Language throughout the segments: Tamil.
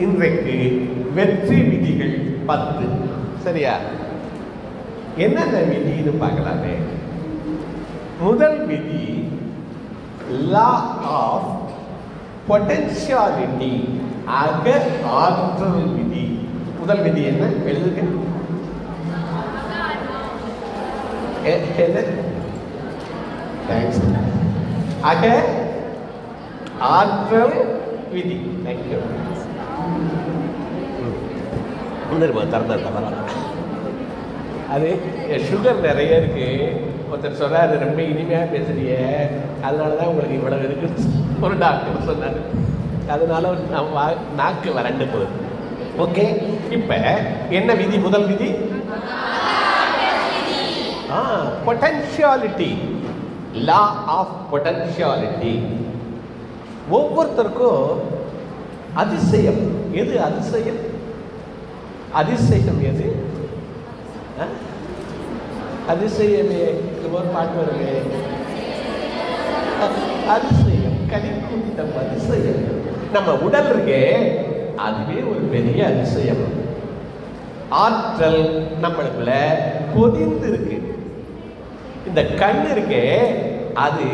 இன்றைக்கு வெற்றி விதிகள் 10. சரியா? என்னென்ன விதின்னு பார்க்கலாமே. முதல் விதி லா ஆஃப் பொட்டன்ஷியாலிட்டி, அக ஆற்றல் விதி. முதல் விதி என்ன? எழுதுங்க. அக ஆற்றல் விதி. தேங்க்யூ. அது சுகர் நிறைய இருக்கு. ஒருத்தர் சொல்றாரு, ரொம்ப இனிமையா பேசுறிய, அதனாலதான் உங்களுக்கு இவ்வளவு இருக்கு ஒரு டாக்டர் சொன்னாரு. அதனால நம்ம நாக்கு வறண்டு போகுது. ஓகே, இப்ப என்ன விதி? முதல் விதி பொட்டன்ஷியாலிட்டி, லா ஆஃப் பொட்டன்ஷியாலிட்டி. ஒவ்வொருத்தருக்கும் அதிசயம் எது? அதிசயம் அதிசயம் எது? அதிசயமே ஒரு பாட்டு வருமே, அதிசயம் கலிக்கூட்டம் அதிசயம். நம்ம உடல் இருக்கே, அதுவே ஒரு பெரிய அதிசயம். ஆற்றல் நம்மளுக்குள்ள பொதிந்து இருக்கு. இந்த கண் இருக்கே, அது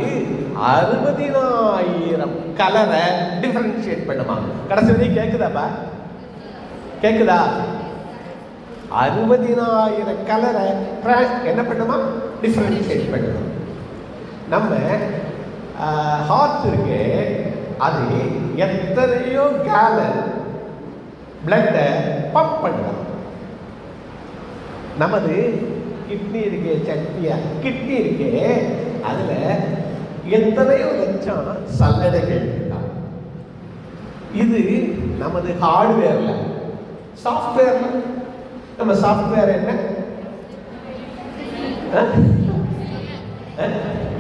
60,000 கலரை டிஃபரன்ஷியேட் பண்ணுமா. கடைசி வரைக்கும் கேக்குதாப்பா? கேக்குதா? 60,000 கலரை என்ன பண்ணுமா? டிஃபரன்ஷியேட் பண்ணுமா. நம்ம ஹார்ட் இருக்கு, அது எத்தனையோ கேலன் பிளட்டை பம்ப் பண்ணும். நமது கிட்னி இருக்கே, சட்டியா கிட்னி இருக்கே, அதுல எத்தனையோ லட்சம் சல்லடைகள் இருக்காங்க. இது நமது ஹார்ட்வேர்ல. சாஃப்ட்வேர்ல நம்ம சாஃப்ட்வேர் என்ன?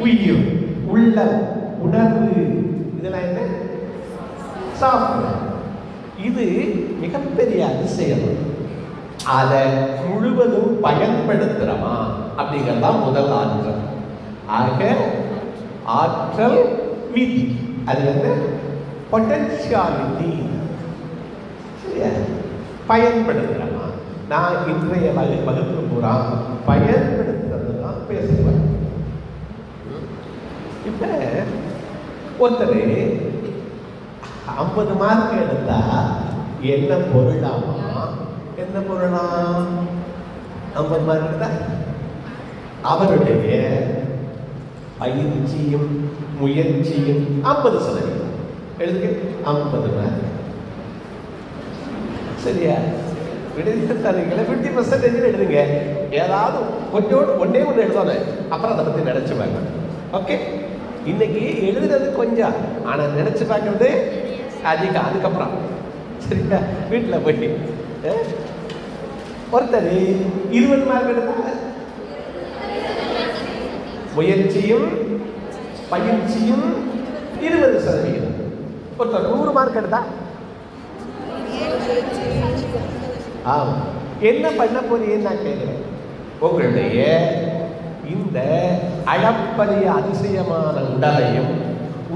உயிர், உள்ளம், உணர்வு, இதெல்லாம் என்ன? சாஃப்ட்வேர். இது மிகப்பெரிய அதிசயம். அதை முழுவதும் பயன்படுத்துறோமா அப்படிங்கிறதான் முதல் ஆற்றல். ஆக ஆற்றல் விதி, அது வந்து பொட்டன்ஷியாலிட்டி. சரியா? பயன்படுத்துறோமா? நான் இன்றைய வகுப்பு பூரா பயன்படுத்துறது தான் பேசுவேன். இப்ப ஒருத்தர் 50 மார்க் எடுத்தா என்ன பொருளாமா? என்ன பொருளா? 50 மார்க் எடுத்தா அவருடைய பயிற்சியும் முயற்சியும் 50%. எழுதுங்க, 50 மார்க். சரியா? விடுதலை 50% எழுதுங்க. ஏதாவது கொஞ்சோடு ஒன்னே ஒன்று எழுதணும், அப்புறம் அதை பற்றி நினைச்சு பார்க்கணும். ஓகே, இன்னைக்கு எழுதுறது கொஞ்சம், ஆனால் நினைச்சு பார்க்கறது அதிகம். அதுக்கப்புறம் சரியா? வீட்டில் போய் ஒருத்தர் 20 மார்க் எடுத்தாங்க. முயற்சியும் பயிற்சியும் 20%. ஒருத்தர் 100 மார்க் எடுத்தா என்ன பண்ண போறீங்கன்னு நான் கேட்கிறேன். உங்களுடைய இந்த அளப்பரிய அதிசயமான உடலையும்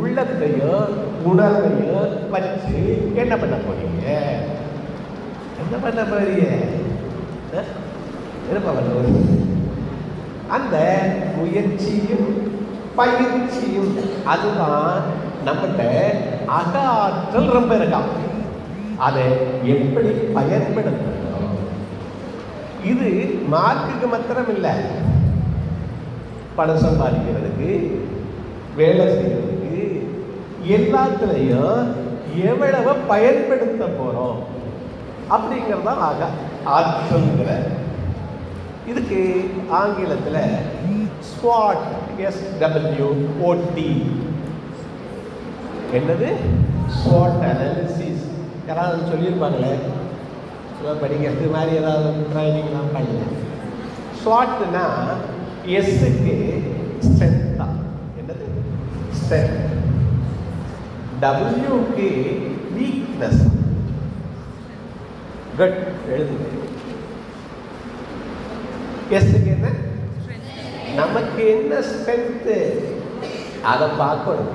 உள்ளத்தையும் உணர்வையும் வச்சு என்ன பண்ண போறீங்க? என்ன பண்ண போறீங்க? அந்த முயற்சியும் பயிற்சியும், அதுதான் நம்மகிட்ட அக ஆற்றல் ரொம்ப இருக்கான். அதை எப்படி பயன்படுத்தணும்? இது மார்க்குக்கு மாத்திரம் இல்லை, பணம் சம்பாதிக்கிறதுக்கு, வேலை செய்யறதுக்கு, எல்லாத்துலையும் எவ்வளவு பயன்படுத்த போறோம் அப்படிங்கிறதான் ஆற்றல்ங்கிற. இதுக்கு ஆங்கிலத்தில் SWOT, SWOT. என்னது? SWOT analysis. யாராவது சொல்லியிருப்பாங்களே, படிக்கிறது மாதிரி ஏதாவது ட்ரைனிங்லாம் பண்ணல. SWOTனா எஸ்ஸுக்கு ஸ்ட்ரென்த் தான். என்னது? ஸ்ட்ரென்த். டபிள்யூக்கு வீக்னஸ். குட், எழுதுங்க. எஸ்ஸுக்கு என்ன? நமக்கு என்ன ஸ்ட்ரென்த் அதை பார்க்கணும்.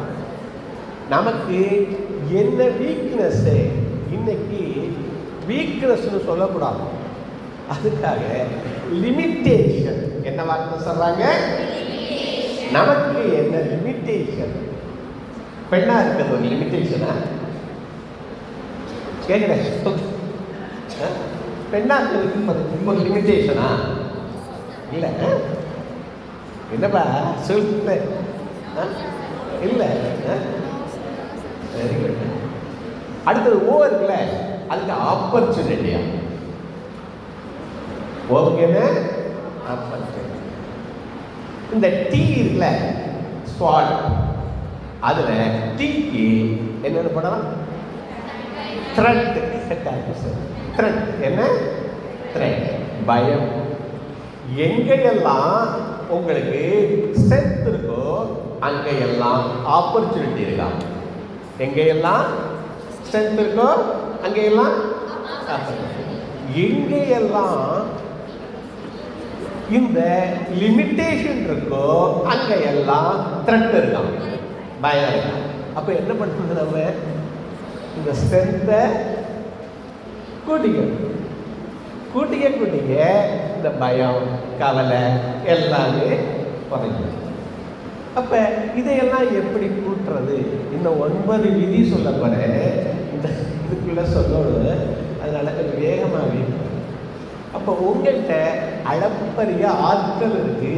நமக்கு என்ன வீக்னஸ், இன்னைக்கு வீக்னஸ்னு சொல்லக்கூடாது, அதுக்காக லிமிட்டேஷன். என்ன வார்த்தை சொல்றாங்க? நமக்கு என்ன லிமிட்டேஷன்? பெண்ணா இருக்கிறது ஒரு லிமிட்டேஷனா? கேட்குறேன், பெண்ணா இருக்கிறது ஒரு லிமிட்டேஷனா? இல்லை. என்னப்பா சொல்ல? இல்லை. Very good. அடுத்தது ஓ இருக்குல்ல, அதுக்கு ஆப்பர்ச்சுனிட்டியா? ஓகே என்ன ஆப்பர்ச்சுனிட்டி. இந்த டீ இருக்குல்ல, ஸ்பாட், அதுல டீக்கு என்னென்ன பண்ணலாம்? த்ரெட். த்ரெட் என்ன? த்ரெட். பயம். எங்கெல்லாம் உங்களுக்கு ஸ்ட்ரென்த் இருக்கோ அங்கெல்லாம் ஆப்பர்ச்சுனிட்டி இருக்காம். எங்கெல்லாம் ஸ்ட்ரென்த் இருக்கோ அங்கெல்லாம் எங்கெல்லாம் இந்த லிமிட்டேஷன் இருக்கோ அங்கெல்லாம் த்ரெட் இருக்காம், பயம் இருக்காம். அப்ப என்ன பண்றது? நம்ம இந்த ஸ்ட்ரென்த்தை கூட்டிக்க இந்த பயம், கவலை எல்லாமே குறையும். அப்ப இதையெல்லாம் எப்படி கூட்டுறது? இன்னும் 9 விதி சொல்ல போறேன், இந்த இதுக்குள்ள சொல்லணும், அதனால கொஞ்சம் வேகமாகவே. அப்போ உங்கள்கிட்ட அளப்பரிய ஆட்கள் இருக்கு,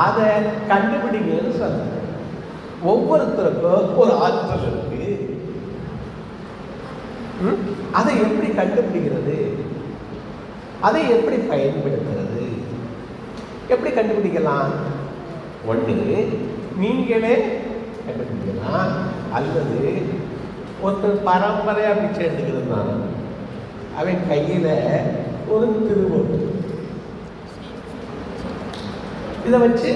அதை கண்டுபிடிங்கன்னு சொல்றேன். ஒவ்வொருத்தருக்கும் ஒரு ஆற்றல் இருக்கு, அதை எப்படி கண்டுபிடிக்கிறது? அதை எப்படி பயன்படுத்துறது? எப்படி கண்டுபிடிக்கலாம்? ஒன்று நீங்களே கண்டுபிடிக்கலாம், அல்லது ஒருத்தர் பரம்பரையா பிச்சை எடுத்துக்கிறது. அவன் கையில ஒரு திருவோட்டு, இதை வச்சு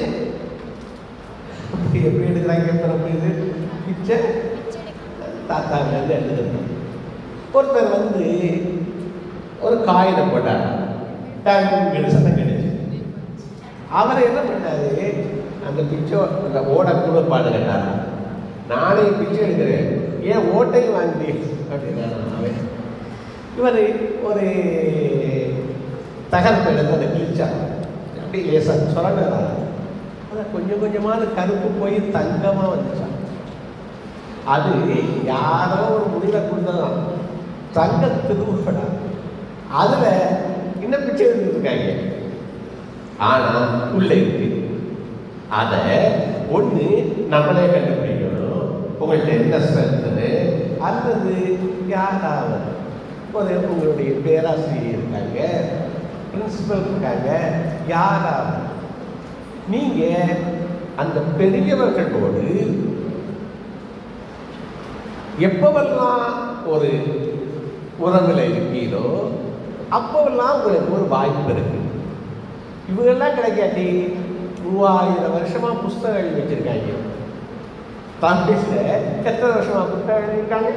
எப்படி எடுக்கிறாங்க? இது பிச்சை தாத்தாங்க எடுத்துக்கிறது. ஒருத்தர் வந்து ஒரு காயினை போட்டார், சத்தம் கிடைச்சு. அவரை என்ன பண்ணாரு? அந்த பிச்சை அந்த ஓட கூட பாடு கேட்டாரா, நானே பிச்சை எடுக்கிறேன், ஏன் ஓட்டையும் வாங்கி அப்படின்னா அவன். இவர் ஒரு தகர்ப்பு எடுத்து அதை கிழிச்சான், அப்படி லேசாக சுரண்டான். அதை கொஞ்சம் கொஞ்சமாக கருப்பு போய் தங்கமாக வந்துச்சான். அது யாரோ ஒரு முடிவை கொடுத்ததான், தங்க திருவுடா. அதுல இன்னும் பிச்சை எடுத்துருக்காங்க, ஆனா உள்ள இருக்கு. அதை ஒண்ணு நம்மளே கண்டுபிடிக்கணும், உங்கள்கிட்ட என்ன ஸ்ட்ரென்த்து, அல்லது யாராவது ஒரு உங்களுடைய பேராசிரியர் இருக்காங்க, பிரின்சிபல் இருக்காங்க, யாராவது நீங்க அந்த பெரியவர்களோடு எப்பவெல்லாம் ஒரு உறவில் இருக்கீரோ அப்போவெல்லாம் உங்களுக்கு ஒரு வாய்ப்பு இருக்கு. இவங்கெல்லாம் கிடைக்காட்டி 3000 வருஷமா புஸ்தகம் எழுதி வச்சிருக்காங்க. தமிழ்ல எத்தனை வருஷமா புஸ்தகம் எழுதியிருக்காங்க?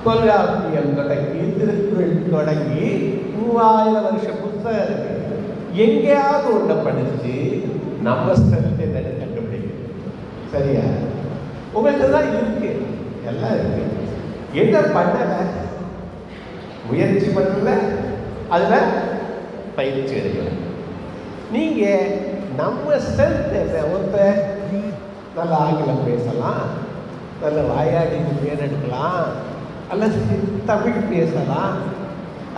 தொல்காப்பியம் தொடங்கி திருக்குறள் தொடங்கி 3000 வருஷ புஸ்தகம் இருக்கு. எங்கேயாவது ஒன்றை படிச்சு நம்ம ஸ்ட்ரென்த் என்னன்னு கண்டுபிடிக்கும். சரியா? உங்கள்கிட்ட தான் இருக்கு, எல்லாம் இருக்கு. என்ன பண்ணல? முயற்சி பண்ணல, அதுல பயிற்சி எடுக்கல. நீங்க நம்ம ஸ்ட்ரென்த் என்ன? ஒருத்தர் நல்ல ஆங்கிலம் பேசலாம், நல்ல வாயாடி பேர் எடுக்கலாம், அல்லது தமிழ் பேசலாம்,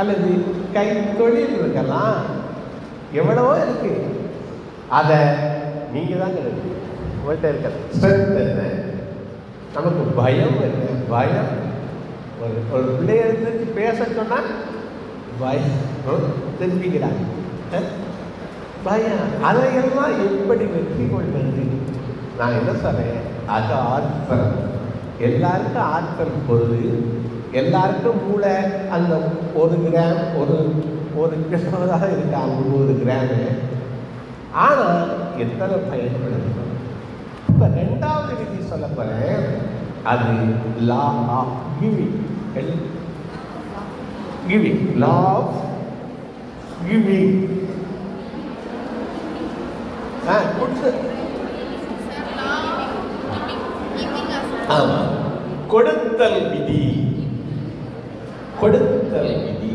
அல்லது கை தொழில் இருக்கலாம், எவ்வளவோ இருக்கு. அதை நீங்க தான் கிடைக்கும். உங்கள்கிட்ட இருக்க ஸ்ட்ரென்த் என்ன? நமக்கு பயம் என்ன? பயம். ஒரு பிள்ளைய எடுத்து பேச சொன்னா பயம் தெரிஞ்சுக்கிறாங்க. பயம். அதையெல்லாம் எப்படி வெற்றி கொள்வது? நான் என்ன சொல்றேன், அது ஆற்றல். எல்லாருக்கும் ஆற்றல் பொழுது, எல்லாருக்கும் மூளை அந்த 1 கிராம் ஒரு கிலோதான் இருக்கு, 50 கிராமு. ஆனால் எத்தனை பயன்படுது? இப்போ 2வது விதி சொல்ல போறேன், அது law of giving. Giving, law of giving. ஆமா, கொடுத்தல் விதி. கொடுத்தல் விதி.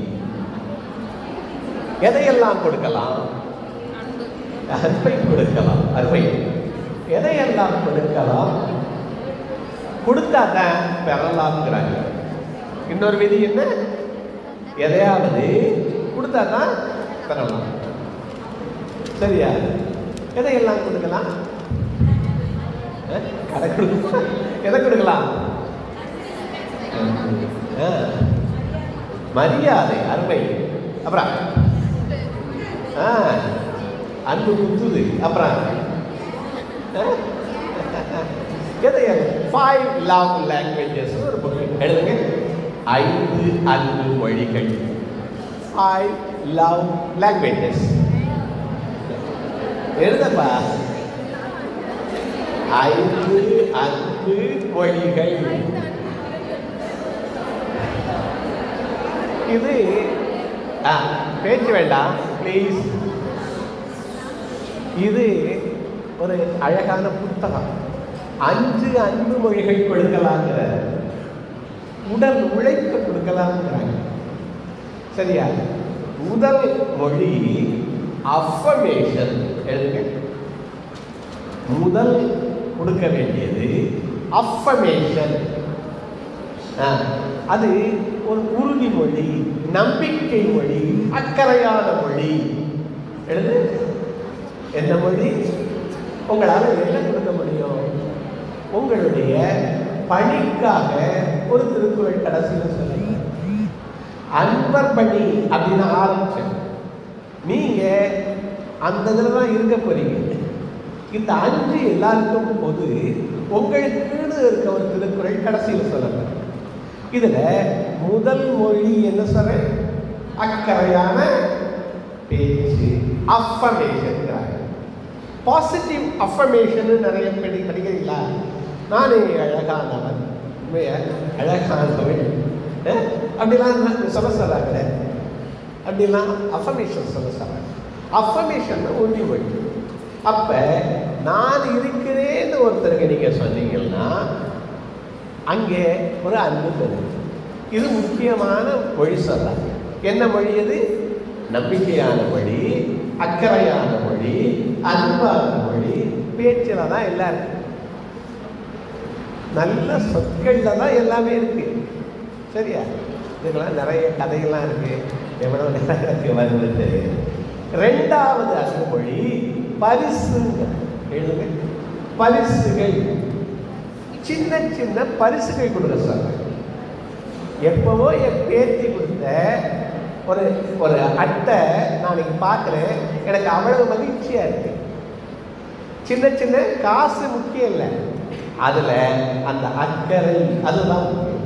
எதையெல்லாம் கொடுக்கலாம்? அன்பை கொடுக்கலாம். அருமை. எதையெல்லாம் கொடுக்கலாம்? கொடுத்தாதான் பெறலாம்ங்கிறாங்க. இன்னொரு விதி என்ன? எதையாவது கொடுத்தாதான் பெறலாம். சரியா? எதையெல்லாம் கொடுக்கலாம்? கடை கொடுக்கலாம். எதை கொடுக்கலாம்? மரியாதை. அருமை. அப்புறம் அன்பு குத்துது. அப்புறம் எதைய 5 love languages ஒரு புக் எழுதுங்க. 5 அன்பு மொழிகள். 5 love languages எழுதப்பா. 5 அன்பு மொழிகள். இது பேச்சு வேண்டாம் ப்ளீஸ். இது ஒரு அழகான புத்தகம். 5 அன்பு மொழிகள் கொடுக்கலாங்கிற, உடல் உழைப்பு கொடுக்கலாங்கிறாங்க. சரியா? முதல் மொழி அஃபர்மேஷன். எழுதுங்க. முதல் கொடுக்க வேண்டியது அஃபர்மேஷன். அது ஒரு உறுதிமொழி, நம்பிக்கை மொழி, அக்கறையான மொழி. எழுது. என்ன மொழி? உங்களால் என்ன கொடுக்க முடியும்? உங்களுடைய பணிக்காக ஒரு திருக்குறள் கடைசியில் சொல்லுங்க. அன்பர் பணி அப்படின்னு ஆரம்பிச்சேன். நீங்க அந்த இதில் தான் இருக்க போறீங்க. இந்த 5 எல்லாருக்கும் பொது. உங்களுக்குன்னு இருக்க ஒரு திருக்குறள் கடைசியில் சொல்லுங்க. இதுல முதல் மொழி என்ன சொல்ற? அக்கறையான பேச்சு, அஃபர்மேஷன். பாசிட்டிவ் அஃபர்மேஷன் நிறைய படிக்கிறீங்களா? நானே அழகானவன், அழகானவன் அப்படிலாம் சொல்ல சொல்றாங்க. அப்படிலாம் அஃபர்மேஷன் சொல்ல சொல்றாங்க. அஃபர்மேஷன் உறுதிமொழி. அப்ப நான் இருக்கிறேன்னு ஒருத்தருக்கு நீங்க சொன்னீங்கன்னா அங்கே ஒரு அன்பு தரும். இது முக்கியமான மொழி சொல்றாங்க. என்ன மொழி அது? நம்பிக்கையான மொழி, அக்கறையான மொழி, அன்பான மொழி. பேச்சில் தான் எல்லாம் இருக்கு. நல்ல சொற்கள்ல தான் எல்லாமே இருக்கு. சரியா? இதுக்கெல்லாம் நிறைய கதைகள்லாம் இருக்கு. எவ்வளவு நேரம் எனக்கு வருது தெரியும். 2வது அன்பு மொழி பரிசுங்க. எழுதுங்க. பரிசுகள். சின்ன சின்ன பரிசுகள் கொடுக்க சொல்றேன். எப்பவோ என் பேத்தி கொடுத்த ஒரு ஒரு அட்டை நான் இங்கே பார்க்குறேன். எனக்கு அவ்வளவு மகிழ்ச்சியா இருக்கு. சின்ன சின்ன காசு முக்கியம் இல்லை, அதுல அந்த அக்கறை அதுதான் முக்கியம்.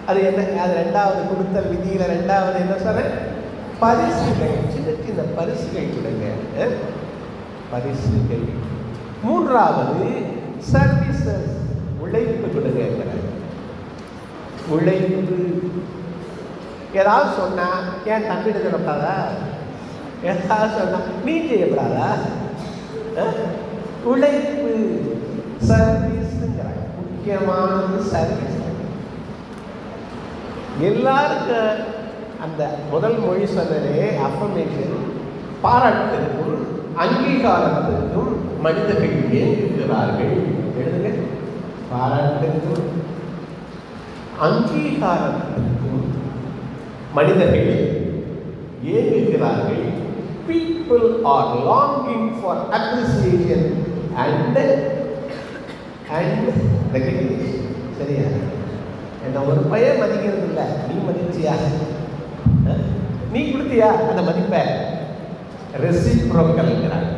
அது என்ன? அது 2வது கொடுத்தல் விதியில 2வது என்ன சொல்ற? பரிசுகள். சின்ன சின்ன பரிசுகள் கொடுங்க. பரிசுகள். 3வது சர்வீசஸ். உழைப்பு கொடுங்க. உழைப்பு. ஏதாவது சொன்னா ஏன் தம்பிட்டு சொல்லப்படாதா? ஏதாவது சொன்னா நீ செய்யப்படாதா? உழைப்பு. சர்வீஸ்ங்கிறாங்க. முக்கியமானது சர்வீஸ். எல்லாருக்கும் அந்த முதல் மொழி சொன்னதே அஃபர்மேஷன். பாராட்டுக்கும் அங்கீகாரத்திற்கும் மனிதர்கள் ஏங்குகிறார்கள். எழுதுங்க. பாராட்டுக்கும் அங்கீகாரத்திற்கும் மனிதர்கள் ஏங்குகிறார்கள். People are longing for appreciation and recognition. சரியா? என்ன ஒரு பையன் மதிக்கிறது இல்லை. நீ மதிச்சியா? நீ கொடுத்தியா அந்த மதிப்பை? ரெசிப்ரோக்கல்ங்கிறாங்க.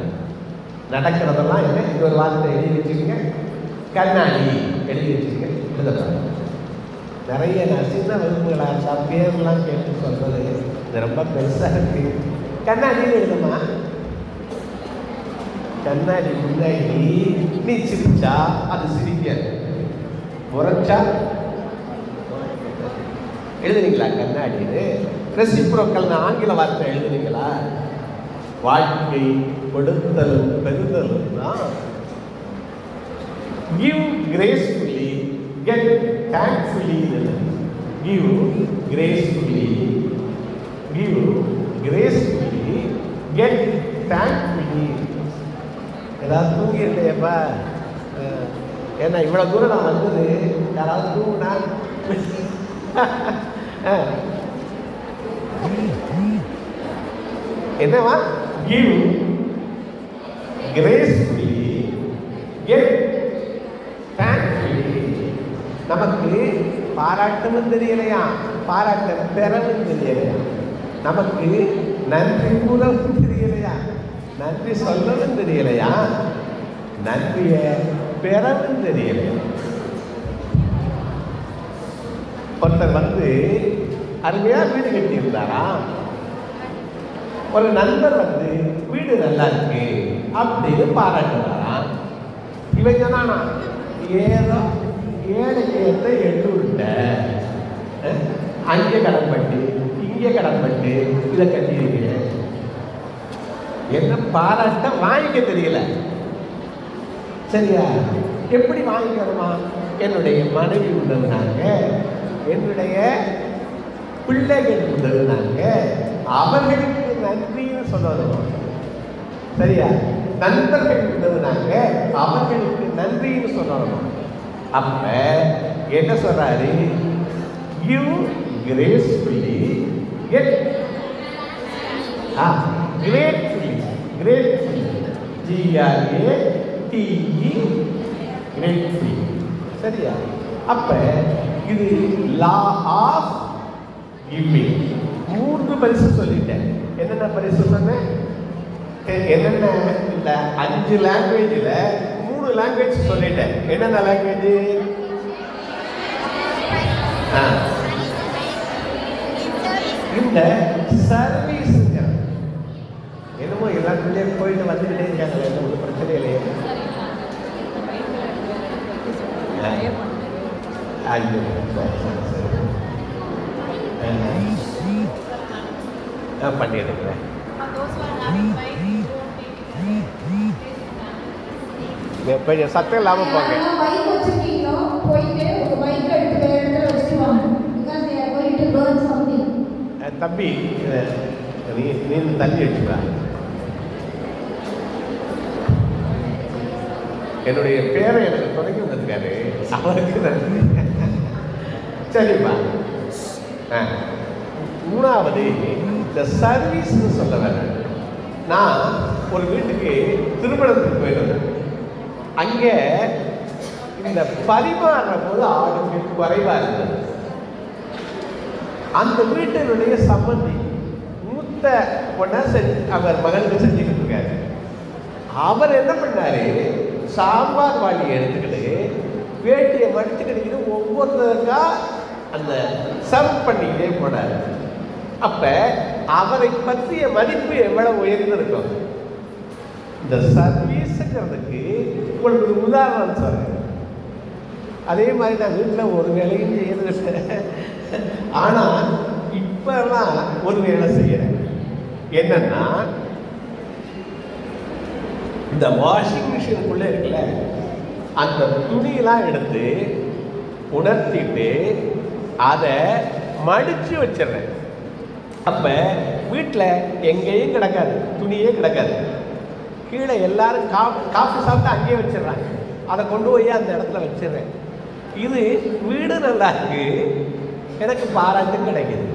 நடக்கிறதெல்லாம் என்ன? இன்னொரு வார்த்தை எழுதி வச்சுக்கோங்க. கண்ணாடி எழுதி வச்சுக்கோங்க. எழுதப்படாது. நிறைய நான் சின்ன வகுப்புகளாக பேர்லாம் கேட்டு சொல்றது இது ரொம்ப பெருசாக இருக்கு. கண்ணாடின்னு எழுதுமா? கண்ணாடி முன்னாடி நீ சிரிச்சா அது சிரிக்காது, முறைச்சா எழுதுனீங்களா? கண்ணாடின்னு ரெசிப்ரோக்கல் ஆங்கில வார்த்தை எழுதுனீங்களா? வாழ்க்கை கொடுத்தலும் பெறுதலும் தான். Give gracefully, get thankfully. Give gracefully, give gracefully, get thankfully. ஏதாவது தூங்கிட்டேப்பா, ஏன்னா இவ்வளோ தூரம் நான் வந்தது யாராவது தூங்குனா என்னவா? give gracefully, get thankfully. நமக்கு பாராட்டவும் தெரியலையா, பாராட்ட பெறவும் தெரியலையா, நமக்கு நன்றி கூறவும் தெரியலையா, நன்றி சொல்லவும் தெரியலையா, நன்றியை பெறவும் தெரியலையா. ஒருத்தர் வந்து அருமையா வீடு கட்டியிருந்தாரா, ஒரு நண்பர் வந்து வீடு நல்லா இருக்கு அப்படின்னு பாராட்டுனாரா. இவன் சொன்னானா, ஏதோ ஏழைக்கு ஏற்ற எட்டு விட்ட, அங்கே கடன் பட்டு இங்கே கடன் பட்டு இதை கட்டியிருக்கிறேன். என்ன பாராட்ட வாங்கிக்க தெரியல. சரியா? எப்படி வாங்கிக்கணுமா? என்னுடைய மனைவி உதவுனாங்க, என்னுடைய பிள்ளைகள் உதவுனாங்க, அவர்களுக்கு நன்றின்னு சொல்லணும். சரியா? நண்பர்கள் உதவுனாங்க, அவர்களுக்கு நன்றின்னு சொல்லணும். அப்ப என்ன சொல்றாரு? give gracefully, get gratefully, gratefully, G-R-A-T-E, gratefully. சரியா? அப்ப இது லா ஆஃப் கிவிங். 3 பரிசு சொல்லிட்டேன். என்னென்ன பரிசு சொன்னேன்? என்னென்ன? இந்த 5 லாங்குவேஜில் 3 லாங்குவேஜ் சொல்லிட்டேன். என்னென்ன லாங்குவேஜ்? இந்த சர்வீஸ் என்னமோ எல்லாத்துலேயே போயிட்டு வந்துக்கிட்டே இருக்காங்க, எந்த ஒரு பிரச்சனை இல்லையே. பண்ணிடுறேன். கொஞ்சம் சத்தம் இல்லாமல் போங்க. தம்பி நீ தள்ளி வச்சுக்கா. என்னுடைய பேரை எனக்கு தொடங்கி வந்திருக்காரு, அவருக்கு நன்றி. சரிப்பா. 3வது இந்த சர்வீஸ்ன்னு சொல்ல வரேன். நான் ஒரு வீட்டுக்கு திருமணத்துக்கு போயிருந்தேன். அங்கே இந்த பரிமாறுற போது ஆளுக்கு குறைவாக இருந்தது. அந்த வீட்டினுடைய சம்பந்தி மூத்த பொண்ணை அவர் மகனுக்கு செஞ்சுக்கிட்டு இருக்காரு. அவர் என்ன பண்ணாரு? சாம்பார் வாளி எடுத்துக்கிட்டு வேட்டியை மடிச்சுக்கிட்டு ஒவ்வொருத்தருக்கா அந்த சர்வ் பண்ணிக்கிட்டே போனார். அப்ப அவரை பற்றிய மதிப்பு எவ்வளவு உயர்ந்திருக்கும். இந்த சர்வீஸுங்கிறதுக்கு உங்களுக்கு ஒரு உதாரணம் சொல்றேன். அதே மாதிரி நான் வீட்டில் ஒரு வேலையும் செய்யறது, ஆனால் இப்பெல்லாம் ஒரு வேலை செய்யறேன். என்னன்னா, இந்த வாஷிங் மிஷினுக்குள்ள இருக்குல்ல, அந்த துணியெல்லாம் எடுத்து உணர்த்திட்டு அதை மடிச்சு வச்சிடுறேன். அப்ப வீட்டில் எங்கேயும் கிடக்காது, துணியே கிடக்காது. கீழே எல்லாரும் காஃபி சாப்பிட்டு அங்கேயே வச்சிடுறாங்க. அதை கொண்டு போய் அந்த இடத்துல வச்சிடுறேன். இது வீடு நல்லா இருக்கு, எனக்கு பாராட்டும் கிடைக்குது.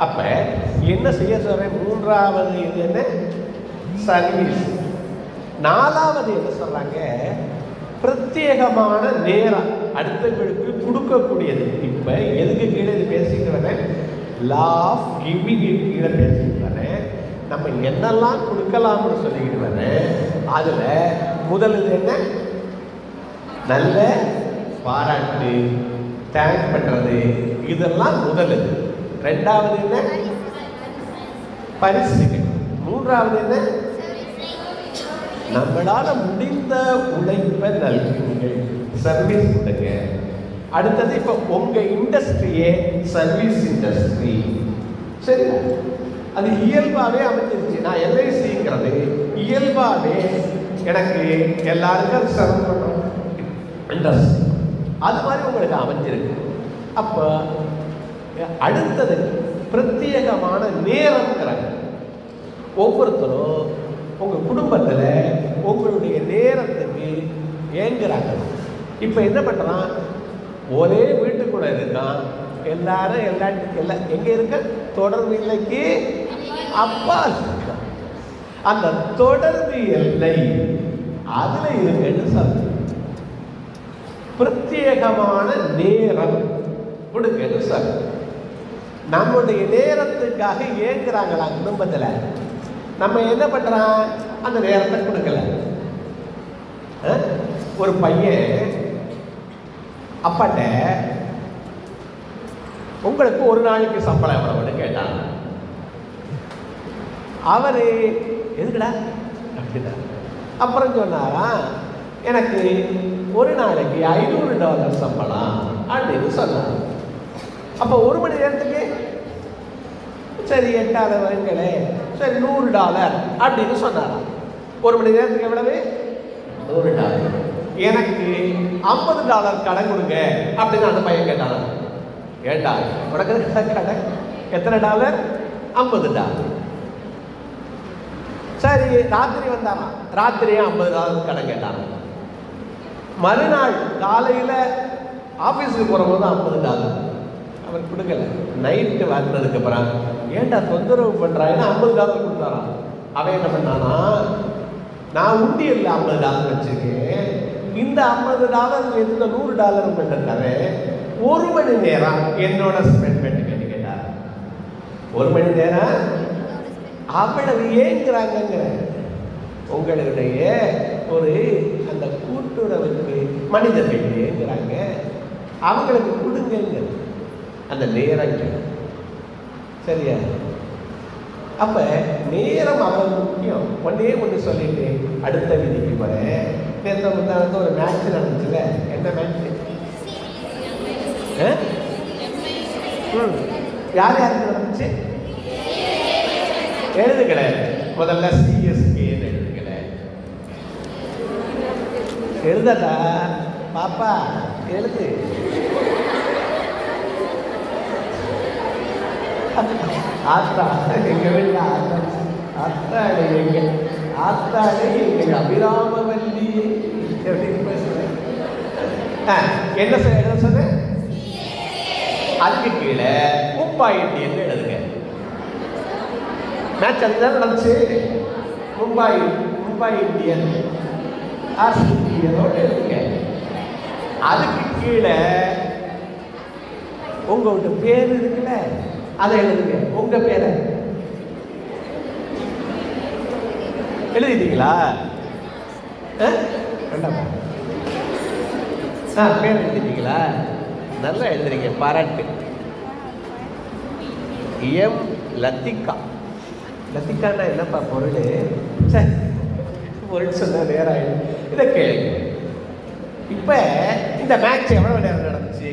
அப்ப என்ன செய்ய சொல்றேன்? 3வது இது என்ன? சர்வீஸ். 4வது என்ன சொல்றாங்க? பிரத்யேகமான நேரம் அடுத்தவங்களுக்கு கொடுக்கக்கூடியது. இப்ப எதுக்கு கீழே இது பேசிக்கிறேன்? லா ஆஃப் கிவிங் கீழே பேசிக்கிறேன். நம்ம என்னெல்லாம் கொடுக்கலாம்னு சொல்லிக்கிட்டு வரேன். அதுல முதல் என்ன? நல்ல பாராட்டு, தேங்க் பண்றது, இதெல்லாம் முதல். 2வது என்ன? பரிசுகள். 3வது என்ன? நம்மளால முடிந்த உழைப்பை நல்குங்கள், சர்வீஸ் கொடுங்க. அடுத்தது இப்ப உங்க இண்டஸ்ட்ரியே சர்வீஸ் இண்டஸ்ட்ரி. சரி, அது இயல்பாகவே அமைஞ்சிருச்சு. நான் எல்ஐசிங்கிறது இயல்பாகவே எனக்கு எல்லாருக்கும் சர்வ் பண்ணுறோம், இண்டஸ்ட்ரி அது மாதிரி உங்களுக்கு அமைஞ்சிருக்கு. அப்போ அடுத்தது பிரத்யேகமான நேரம்ங்கிறாங்க. ஒவ்வொருத்தரும் உங்கள் குடும்பத்தில் உங்களுடைய நேரத்துக்கு ஏங்குறாங்க. இப்போ என்ன பண்ணுறான், ஒரே வீட்டுக்குள்ள இருக்கான், எல்லாரும் எல்லாம் எங்கே இருக்க, தொடர்பு இல்லைக்கு அப்பா இருக்கான். அந்த தொடர்பு எல்லை அதில் இருக்குன்னு சொல்ல பிரத்யேகமான நேரம் கொடுக்கன்னு சொல்ல. நம்முடைய நேரத்துக்காக ஏங்குறாங்களா குடும்பத்தில்? நம்ம என்ன பண்ணுறோம், அந்த நேரத்தை கொடுக்கல. ஒரு பையன் அப்பாட்ட உங்களுக்கு ஒரு நாளைக்கு சம்பளம் எவ்வளவுன்னு கேட்டான். அவரு எதுக்குடா அப்படின்னா, அப்புறம் சொன்னாரா எனக்கு ஒரு நாளைக்கு $500 சம்பளம் அப்படின்னு சொன்னார். அப்போ ஒரு மணி நேரத்துக்கு சரி 8 வருங்களே, சரி $100 அப்படின்னு சொன்னாராம். ஒரு மணி நேரத்துக்கு எவ்வளவு? $100. எனக்கு $50 கடன் கொடுங்க அப்படின்னு அந்த பையன் கேட்டான். ஏண்டா உனக்கு கடன் எத்தனை டாலர்? $50. சரி ராத்திரி வந்தாராம், ராத்திரியே $50 கடன் கேட்டான். மறுநாள் காலையில் ஆஃபீஸுக்கு போகும்போது $50 அவர் கொடுக்கல. நைட்டு வாங்கினதுக்கு அப்புறம் ஏன்டா தொந்தரவு பண்ணுறாங்கன்னா $50 கொடுத்தாராம். அவன் என்ன பண்ணானா, நான் உண்டியல்ல $50 வச்சுருக்கேன், இந்த $50 எதுக்கு $100 உங்கள்கிட்ட தரேன், ஒரு மணி நேரம் என்னோட ஸ்பெண்ட் பண்ணிக்கன்னு கேட்டார். ஒரு மணி நேரம் அவ்வளவு ஏங்குறாங்க. உங்களுடைய ஒரு அந்த கூட்டுறவுக்கு மனிதர்கள் ஏங்குறாங்க, அவங்களுக்கு கொடுங்க அந்த நேரங்கள். சரியா? அப்ப நேரம் அவ்வளவு முக்கியம். ஒன்று சொல்லிட்டு அடுத்த விதிக்கு போறேன். நேற்று முந்தானது ஒரு மேட்ச் நடந்துச்சுல, என்ன மேட்ச்? யார் யாருக்கு நடந்துச்சு? எழுதுக்கல. முதல்ல சிஎஸ்கேன்னு எழுதுக்கல. எழுதடா பாப்பா, எழுது. ஆத்தா எங்க வீட்டில் ஆத்தாடு எங்க ஆத்தாடு எங்க அபிராமவல்லி எப்படின்னு பேசுறேன். என்ன சொன்ன? அதுக்கு கீழே மும்பாய் இந்தியன் எழுதுங்க. மேட்ச் அதுதான் நடந்துச்சு. மும்பாய் இந்தியன் ஆஸ்திரேலியாவோட எழுதுங்க. அதுக்கு கீழே உங்களோட பேர் இருக்குல்ல, அதை எழுதுங்க. உங்க பேரை எழுதிட்டீங்களா? பேர் எழுதிட்டீங்களா? நல்லா எழுதுறீங்க, பாராட்டு. எம் லத்திகா. லத்திகான்னா என்னப்பா பொருள்? பொருள் சொன்ன நேரம் ஆயிடும். இதை கேளுங்க. இப்போ இந்த மேட்ச் எவ்வளவு நேரம் நடந்துச்சு?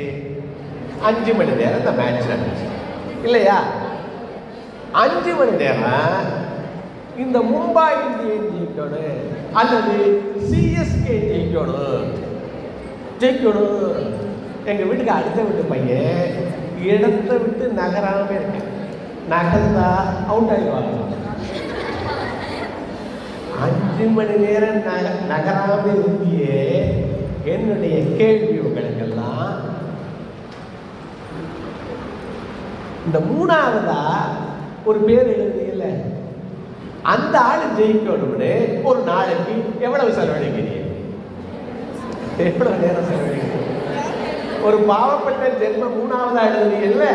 5 மணி நேரம் இந்த மேட்ச் நடந்துச்சு இல்லையா? 5 மணி நேரம் இந்த மும்பாய் இந்தியன் ஜெயிக்கணும் அல்லது சிஎஸ்கே ஜெயிக்கணும். எங்கள் வீட்டுக்கு அடுத்த வீட்டு பையன் இடத்தை விட்டு நகராம இருக்கு. நகர்ந்தா அவுட் ஆயிடுவாங்க. 5 மணி நேரம் நகராம இருந்தியே. என்னுடைய கேள்வி உங்களுக்கெல்லாம், இந்த 3ஆவதா ஒரு பேர் எழுதுறீங்கல்ல, அந்த ஆள் ஜெயிக்கணும்னு ஒரு நாளைக்கு எவ்வளவு செலவழிக்கிறீங்க? எவ்வளவு நேரம் செலவழிக்கிறீங்க? ஒரு பாவப்பட்ட ஜென்மம் 3ஆவதா எழுதுறீங்கல்ல,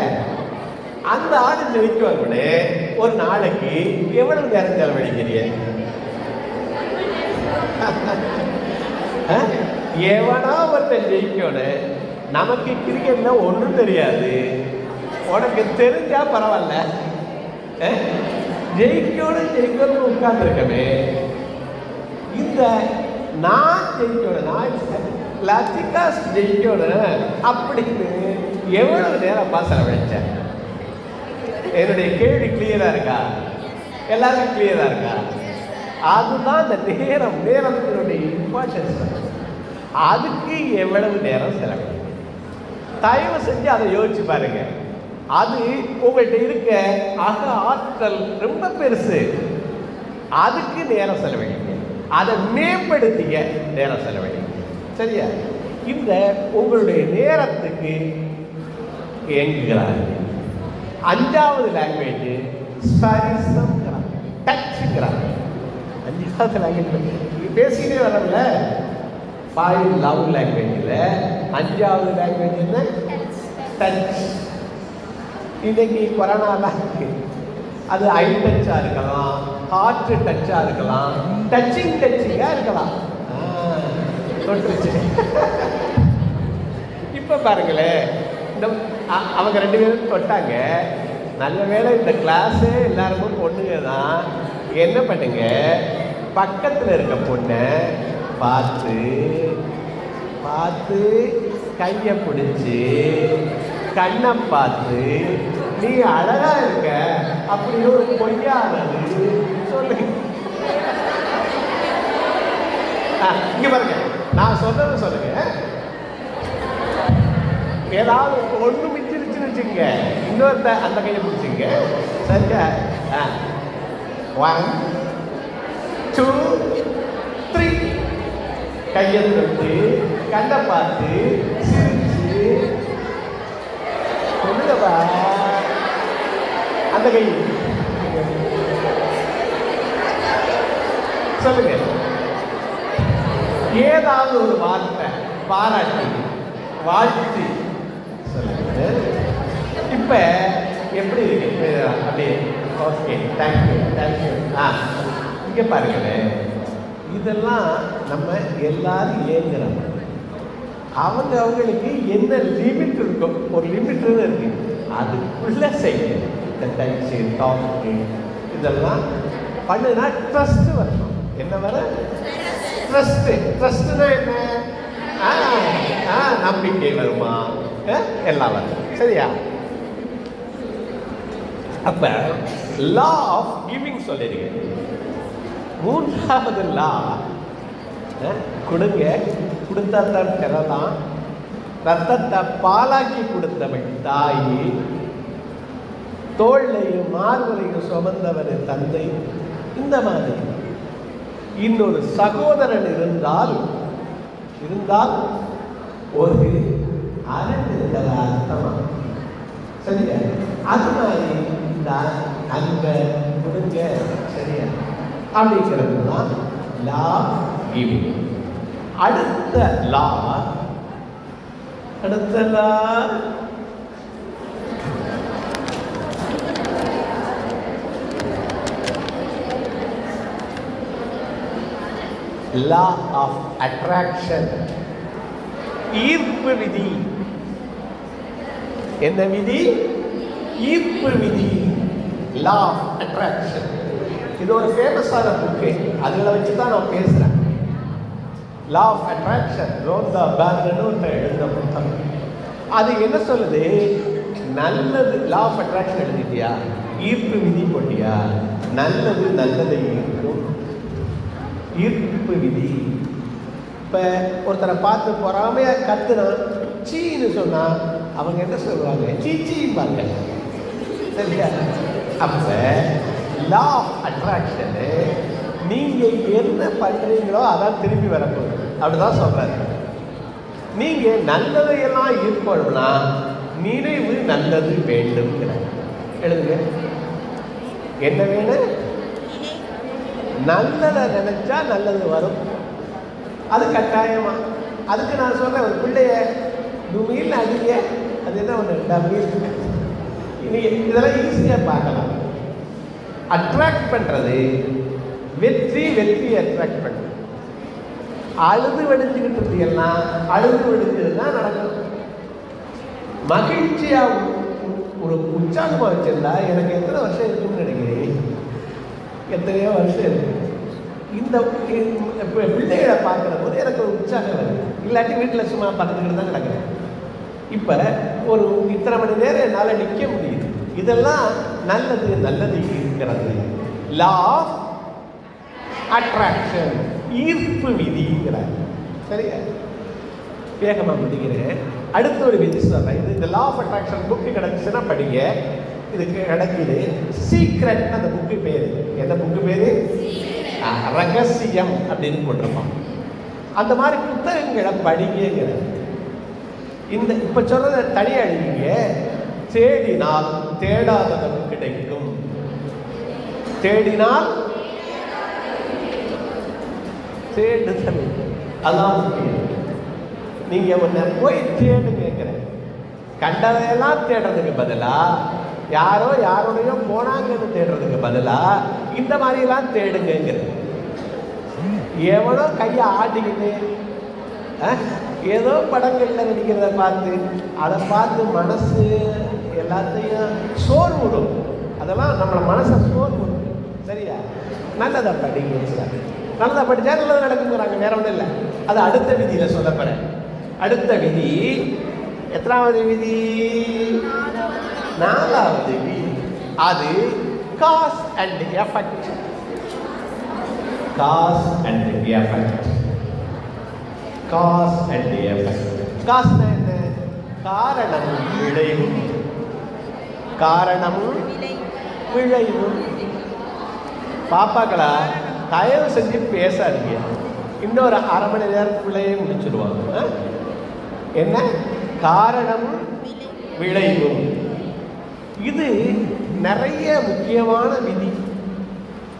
அந்த ஆள் ஜெயிக்கணும்னு ஒரு நாளைக்கு எவ்வளவு நேரம் செலவழிக்கிறீங்க? எவனா ஒருத்தன் ஜெயிக்கணும். நமக்கு கிரிக்கெட்ல ஒன்றும் தெரியாது, உனக்கு தெரிஞ்சா பரவாயில்ல. ஜெயிக்கணும் உட்கார்ந்துருக்கமே, இந்த நான் ஜெயிக்கணும், நான் லத்திகாஸ் ஜெயிக்கணும் அப்படின்னு எவ்வளவு நேரம் செலவழிச்சேன்? என்னுடைய கேள்வி கிளியரா இருக்கா? எல்லாருக்கும் கிளியரா இருக்கா? அதுதான் இந்த நேரத்தினுடைய இம்பார்ட்டன்ஸ். அதுக்கு எவ்வளவு நேரம் செலவழிக்கும்? தயவு செஞ்சு அதை யோசிச்சு பாருங்க. அது உங்கள்கிட்ட இருக்க அக ஆற்றல் ரொம்ப பெருசு. அதுக்கு நேரம் செலவழிங்க, அதை மேம்படுத்திய நேரம் செலவழிங்க. சரியா? இந்த உங்களுடைய நேரத்துக்கு இயங்குகிறாங்க. 5வது லாங்குவேஜ் ஸ்பரிசம்ங்கிறாங்க, டச்சுங்கிறாங்க. 5வது லாங்குவேஜ் பேசினே வரல. 5 லவ் லாங்குவேஜில் 5வது லாங்குவேஜ் என்ன? டச். இன்னைக்கு கொரோனாலாம் இருக்கு. அது ஐ டச்சாக இருக்கலாம், காற்று டச்சாக இருக்கலாம், டச்சிங்காக இருக்கலாம். தொட்டுருச்சு. இப்போ பாருங்களேன், இந்த அவங்க 2 பேரும் தொட்டாங்க. நல்ல வேளை இந்த கிளாஸே எல்லாருக்கும் பொண்ணுங்க தான். என்ன பண்ணுங்க, பக்கத்தில் இருக்க பொண்ணை பார்த்து பார்த்து கையை பிடிச்சி கண்ணை பார்த்து நீ அழகா இருக்க அப்படின்னு ஒரு பொய்யானது சொல்லு. இங்க பாருங்க, நான் சொன்னது சொல்லுங்க. ஏதாவது ஒண்ணு மிச்சிருச்சுன்னு வச்சுங்க, இன்னொருத்த அந்த கையை பிடிச்சிங்க. சரியா? 1 2 3 கையை தொட்டு கண்ணை பார்த்து சிரிச்சு சொல்லுங்கப்பா. அந்த கை சொல்லுங்க. ஏதாவது ஒரு வார்த்தை பாராட்டி வாழ்த்து சொல்லுங்க. இப்ப எப்படி இருக்கு? அப்படியே ஓகே, தேங்க்யூ தேங்க்யூ. இங்க பாருங்களேன், இதெல்லாம் நம்ம எல்லாரும் ஏங்குறோம். அவங்களுக்கு என்ன லிமிட் இருக்கும்? ஒரு லிமிட் இருக்கு, அதுக்குள்ள செய்யணும். இந்த டச்சு டாக்கு இதெல்லாம் பண்ணுனா ட்ரஸ்ட் வரணும். என்ன வர? ட்ரஸ்ட். ட்ரஸ்ட்னா என்ன? நம்பிக்கை வருமா? எல்லாம் வரும். சரியா? அப்ப லா ஆஃப் கிவிங் சொல்லிருக்கேன். 3வது லா, கொடுங்க, கொடுத்தான் பெறலாம். ரத்தத்தை பாலாக்கி கொடுத்தவன் தாயி, தோள்லையும் மார்பலையும் சுமந்தவன் தந்தை. இந்த மாதிரி இன்னொரு சகோதரன் இருந்தால் ஒரு அரண் இருக்கிற அர்த்தமா? சரியா? அது மாதிரி இந்த அன்பை கொடுங்க. சரியா? அப்படிங்கிறது தான் லா கிவிங். அடுத்த லா லா ஆஃப் அட்ராக்ஷன், ஈர்ப்பு விதி. என்ன விதி? ஈர்ப்பு விதி. Law of attraction. இது ஒரு ஃபேமஸான புக்கு, அதில் வச்சு தான் நான் பேசுகிறேன். லா ஆஃப் அட்ராக்ஷன் ரோந்தா பேர்ன்னு எழுந்த புத்தகம். அது என்ன சொல்லுது? நல்லது. லா ஆஃப் அட்ராக்ஷன் எழுதிட்டியா? ஈர்ப்பு விதி போட்டியா? நல்லது நல்லதை ஈர்க்கும். ஈர்ப்பு விதி. இப்போ ஒருத்தரை பார்த்து பொறாமையாக கத்துனான், சீன்னு சொன்னால் அவங்க என்ன சொல்லுவாங்க? சீச்சிம்பாங்க. சரியா? அப்போ லா ஆஃப் அட்ராக்ஷனு நீங்கள் என்ன பண்ணுறீங்களோ அதான் திரும்பி வரப்போகுது. அப்படிதான் சொல்கிறாரு. நீங்கள் நல்லதையெல்லாம் ஈர்க்கணும்னா நிறைவு நல்லது வேண்டும்ங்கிறார். எழுதுங்க. என்ன வேணும்? நல்லதை நினைச்சா நல்லது வரும். அது கட்டாயமா. அதுக்கு நான் சொல்றேன், ஒரு பிள்ளைய துமியில் அடிங்க, அது என்ன ஒன்று டம்மில். இன்னைக்கு இதெல்லாம் ஈஸியாக பார்க்கலாம். அட்ராக்ட் பண்ணுறது வெற்றி அட்ராக்ட் பண்ணுறது. அழுது வெடிச்சுக்கிட்டு எல்லாம் அழுது வெடிச்சது தான் நடக்கும். மகிழ்ச்சியாக ஒரு உற்சாகமாக வச்சிருந்தா எனக்கு எத்தனை வருஷம் இருக்குன்னு நினைக்கிறேன்? எத்தனையோ வருஷம் இருக்கு. இந்த பிள்ளைகளை பார்க்குற போது எனக்கு ஒரு உற்சாகம் வருது. இல்லாட்டி வீட்டில் சும்மா பார்த்துக்கிட்டு தான் கிடக்குறேன். இப்போ ஒரு இத்தனை மணி நேரம் என்னால் நிற்க முடியுது. இதெல்லாம் நல்லது இருக்கிறது. லா ஆஃப் அட்ராக்ஷன், ஈர்ப்பு விதிங்கிறார். சரியா? வேகமாக முடிக்கிறேன். அடுத்த ஒரு விதி சொல்கிறேன். இது இந்த லா ஆஃப் அட்ராக்ஷன் புக்கு கிடச்சிச்சுன்னா படிங்க. இதுக்கு கிடைக்குது. சீக்ரெட் அந்த புக்கு பேர். எந்த புக்கு பேர்? ரகசியம் அப்படின்னு போட்டிருப்பான். அந்த மாதிரி புத்தகங்களை படிங்கிற இந்த இப்போ சொல்றத தனியாக எழுதிங்க. தேடினால் தேடாதது கிடைக்கும். தேடினால் தேடுதல் அதான் முக்கியம். நீங்க ஒன்ன போய் தேடுங்கிற கண்டதையெல்லாம் தேடுறதுக்கு பதிலா யாரோ யாரோடையோ போனாங்கன்னு தேடுறதுக்கு பதிலா இந்த மாதிரிலாம் தேடுங்கிற. எவனோ கையை ஆட்டிக்கிட்டு ஏதோ படங்கள்ல நடிக்கிறத பார்த்து அதை பார்த்து மனசு எல்லாத்தையும் சோறு விடும். அதெல்லாம் நம்மளை மனசை சோறு விடும். சரியா? நல்லதை படிங்க. நல்லதை படித்தா நல்லது நடக்குங்கிறாங்க. வேற ஒன்றும் இல்லை. அது அடுத்த விதியில் சொல்லப்படுறேன். அடுத்த விதி எத்தனாவது விதி? 4வது விதி. அது cause and effect. Cause and effect. Cause and effect. காஸ்னா என்ன? காரணமும் விளைவும். காரணமும் விளைவும். பாப்பாக்களா தயவு செஞ்சு பேசாதீங்க. இன்னொரு அரை மணி நேரத்துக்குள்ளேயே முடிச்சிடுவாங்க. என்ன? காரணமும் விளைவும். இது நிறைய முக்கியமான விதி.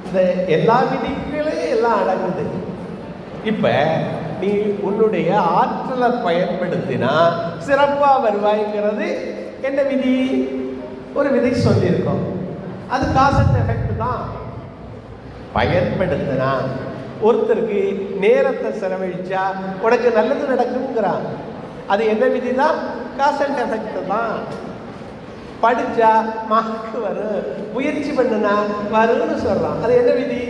இந்த எல்லா விதிகளையும் எல்லாம் அடங்குது. இப்ப நீ உன்னுடைய ஆற்றலை பயன்படுத்தினா சிறப்பா வருவாய்ங்கிறது என்ன விதி? ஒரு விதி சொல்லியிருக்கோம். அது காஸ் அண்ட் எஃபெக்ட் தான். பயன்படுத்தினா ஒருத்தருக்கு நேரத்தை செலவழிச்சா உனக்கு நல்லது நடக்குங்கிறான். அது என்ன விதி தான்? காஸ் அண்ட் எஃபெக்ட் தான். படிச்சா மார்க் வரும், முயற்சி பண்ணுனா வரும்னு சொல்றான். அது என்ன விதி?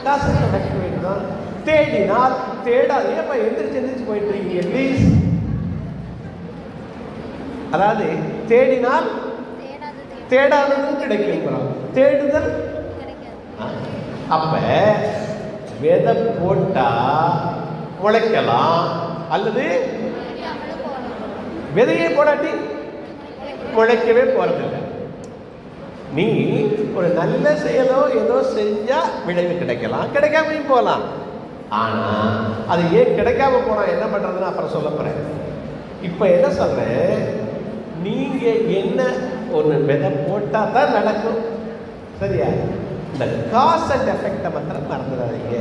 காஸ் அண்ட் எஃபெக்ட் விதி தான். தேடினால் தேடாது. ஏப்பா எந்திரிச்சு போயிட்டு இருக்கீங்க ப்ளீஸ். அதாவது தேடினால் தேடாததும் கிடைக்கும். தேடுதல். அப்ப விதை போட்டா முளைக்கலாம், அல்லது விதையே போடாட்டி முளைக்கவே போறதில்லை. நீ ஒரு நல்ல செயலோ ஏதோ செஞ்சா விளைவு கிடைக்கலாம், கிடைக்காமையும் போகலாம். ஆனா அது ஏன் கிடைக்காம போனா என்ன பண்றதுன்னு அப்புறம் சொல்ல போறேன். இப்ப என்ன சொல்றேன், நீங்க என்ன ஒன்று விதை போட்டா தான் நடக்கும். சரியா? இந்த காஸ் அண்ட் எஃபெக்டை மாத்திரம் மறந்துடாதீங்க.